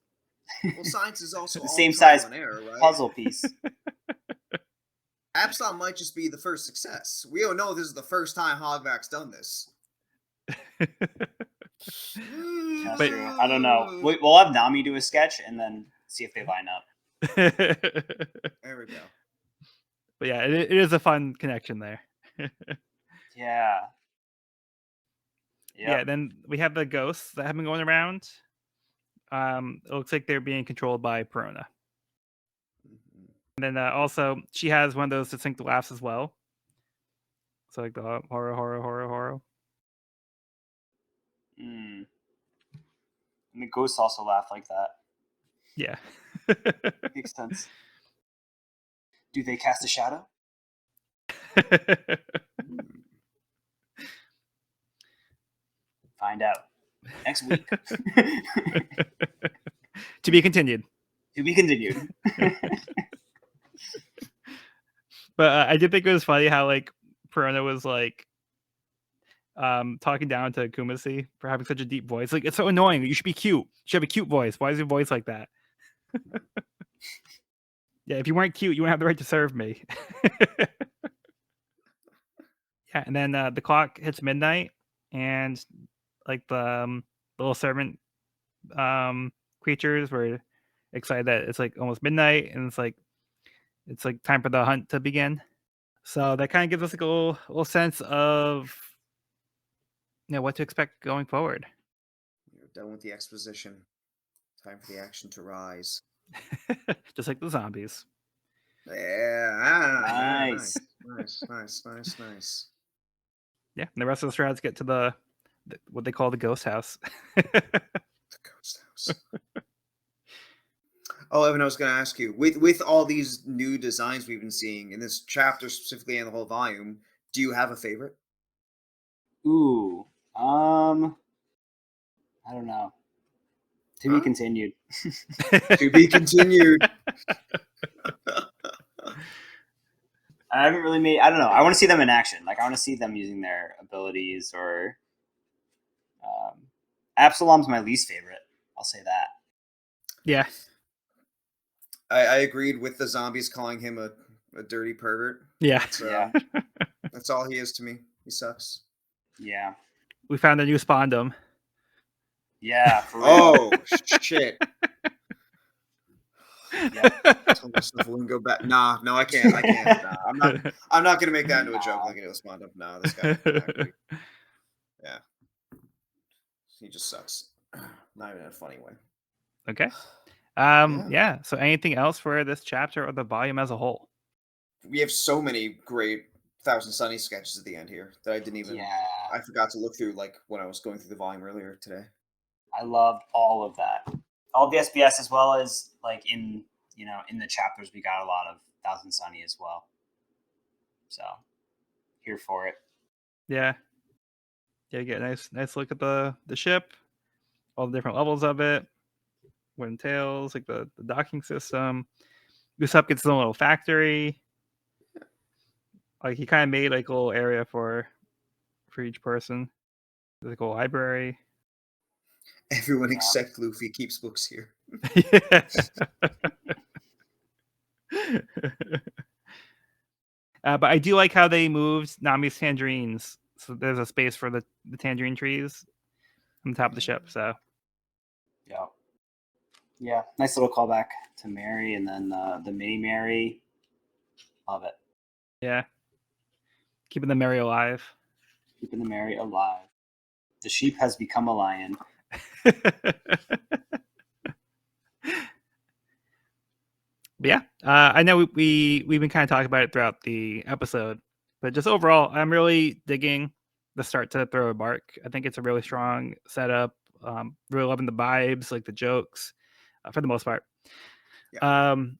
Well, science is also the all same trial size and error, right? puzzle piece. Absalom might just be the first success. We don't know this is the first time Hogback's done this. That's true. I don't know. We'll have Nami do a sketch and then see if they line up. There we go. But yeah, it is a fun connection there. Yeah. Yeah, then we have the ghosts that have been going around. It looks like they're being controlled by Perona. Mhm. And then also, she has one of those distinct laughs as well. So like the horror. And the ghosts also laugh like that. Yeah. Makes sense. Do they cast a shadow? Find out next week. To be continued. To be continued. But I did think it was funny how like Perona was like talking down to Kumasi for having such a deep voice. Like, it's so annoying. You should be cute. You should have a cute voice. Why is your voice like that? Yeah, if you weren't cute, you wouldn't have the right to serve me. Yeah, and then the clock hits midnight, and like the little servant creatures were excited that it's like almost midnight, and it's like time for the hunt to begin. So that kind of gives us like a little sense of what to expect going forward. You're done with the exposition. Time for the action to rise. Just like the zombies. Yeah. Nice. Nice. Yeah, and the rest of the strats get to the what they call the ghost house. The ghost house. Oh, Evan, I was going to ask you, with all these new designs we've been seeing in this chapter specifically and the whole volume, do you have a favorite? Ooh. I don't know. To be continued. To be continued. I haven't really made. I don't know. I want to see them in action. Like I want to see them using their abilities. Or Absalom's my least favorite. I'll say that. Yeah. I agreed with the zombies calling him a dirty pervert. Yeah. That's all he is to me. He sucks. Yeah. We found a new Spondum. Yeah. For real. Oh shit. Yeah. I told myself I wouldn't go back. Nah, no, I can't. Nah, I'm not gonna make that into a joke like it was Spondum. No, this guy. Yeah. He just sucks. Not even in a funny way. Okay. Yeah. So anything else for this chapter or the volume as a whole? We have so many great Thousand Sunny sketches at the end here that I didn't even. Yeah. I forgot to look through like when I was going through the volume earlier today. I loved all of that. All the SBS, as well as like in the chapters, we got a lot of Thousand Sunny as well. So here for it. Yeah. Yeah, you get a nice look at the ship, all the different levels of it, what it entails, like the docking system. Usopp gets his own little factory. Like he kind of made like a little area for each person. There's like a library. Everyone except Luffy keeps books here. But I do like how they moved Nami's tangerines. So there's a space for the tangerine trees on the top of the ship. So yeah. Yeah, nice little callback to Mary, and then the mini Mary. Love it. Yeah. Keeping the Mary alive. Keeping the Mary alive. The sheep has become a lion. Yeah, I know we've been kind of talking about it throughout the episode, but just overall, I'm really digging the start to Thriller Bark. I think it's a really strong setup. Really loving the vibes, like the jokes, for the most part. Yeah. And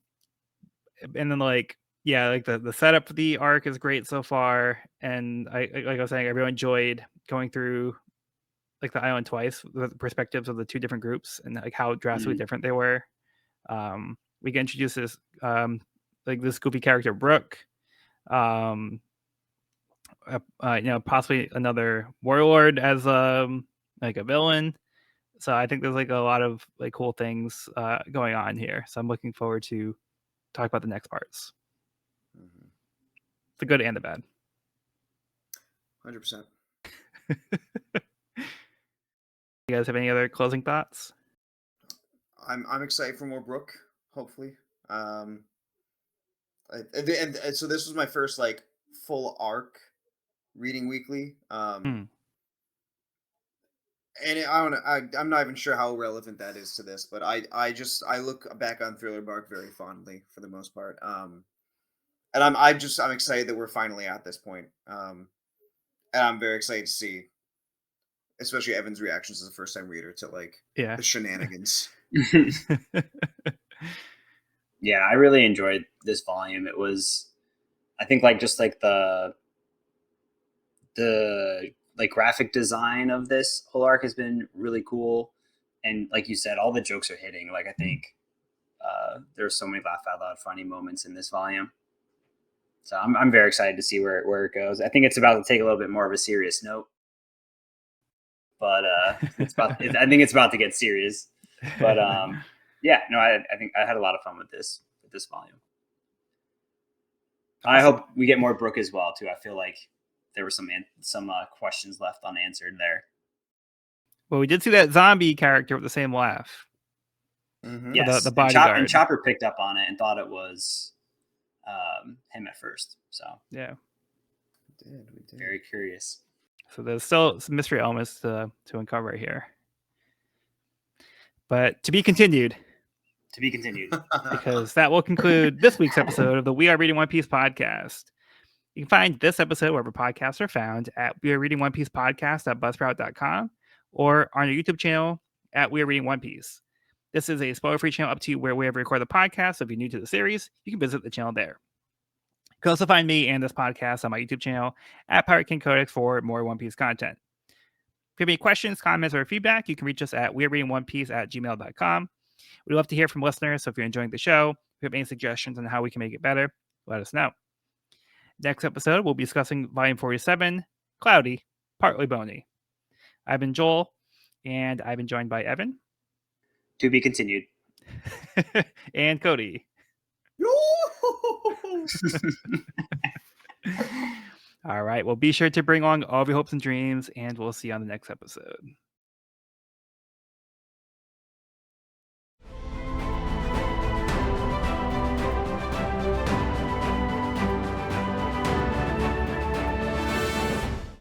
then like the setup for the arc is great so far, and like I was saying, I really enjoyed going through like the island twice, the perspectives of the two different groups, and like how drastically different they were. We get introduced this like this goofy character Brooke, possibly another warlord as like a villain. So I think there's like a lot of like cool things going on here. So I'm looking forward to talk about the next parts. Mm-hmm. The good and the bad. 100%. You guys have any other closing thoughts? I'm excited for more Brooke. Hopefully, and so this was my first like full arc reading weekly. And I don't know, I'm not even sure how relevant that is to this, but I look back on Thriller Bark very fondly for the most part. And I'm excited that we're finally at this point. And I'm very excited to see, especially Evan's reactions as a first time reader to like the shenanigans. Yeah, I really enjoyed this volume. It was, I think, like just like the like graphic design of this whole arc has been really cool, and like you said, all the jokes are hitting. Like I think there's so many laugh out loud funny moments in this volume. So I'm very excited to see where it goes. I think it's about to take a little bit more of a serious note, but I think it's about to get serious. But yeah, no, I think I had a lot of fun with this volume. Awesome. I hope we get more Brooke as well too. I feel like there were some questions left unanswered there. Well, we did see that zombie character with the same laugh. Mm-hmm. Yes, the bodyguard. And Chopper picked up on it and thought it was him at first. So yeah, we did. Very curious. So there's still some mystery elements to uncover here, but to be continued. To be continued. Because that will conclude this week's episode of the We Are Reading One Piece podcast. You can find this episode wherever podcasts are found at We Are Reading One Piece podcast.buzzsprout.com or on our YouTube channel at We Are Reading One Piece. This is a spoiler-free channel up to where we have recorded the podcast. So if you're new to the series, you can visit the channel there. You can also find me and this podcast on my YouTube channel at Pirate King Codex for more One Piece content. If you have any questions, comments, or feedback, you can reach us at wearereadingonepiece@gmail.com. We'd love to hear from listeners, so if you're enjoying the show, if you have any suggestions on how we can make it better, let us know. Next episode, we'll be discussing Volume 47, Cloudy, Partly Bony. I've been Joel, and I've been joined by Evan. To be continued. And Cody. All right, well, be sure to bring along all of your hopes and dreams, and we'll see you on the next episode.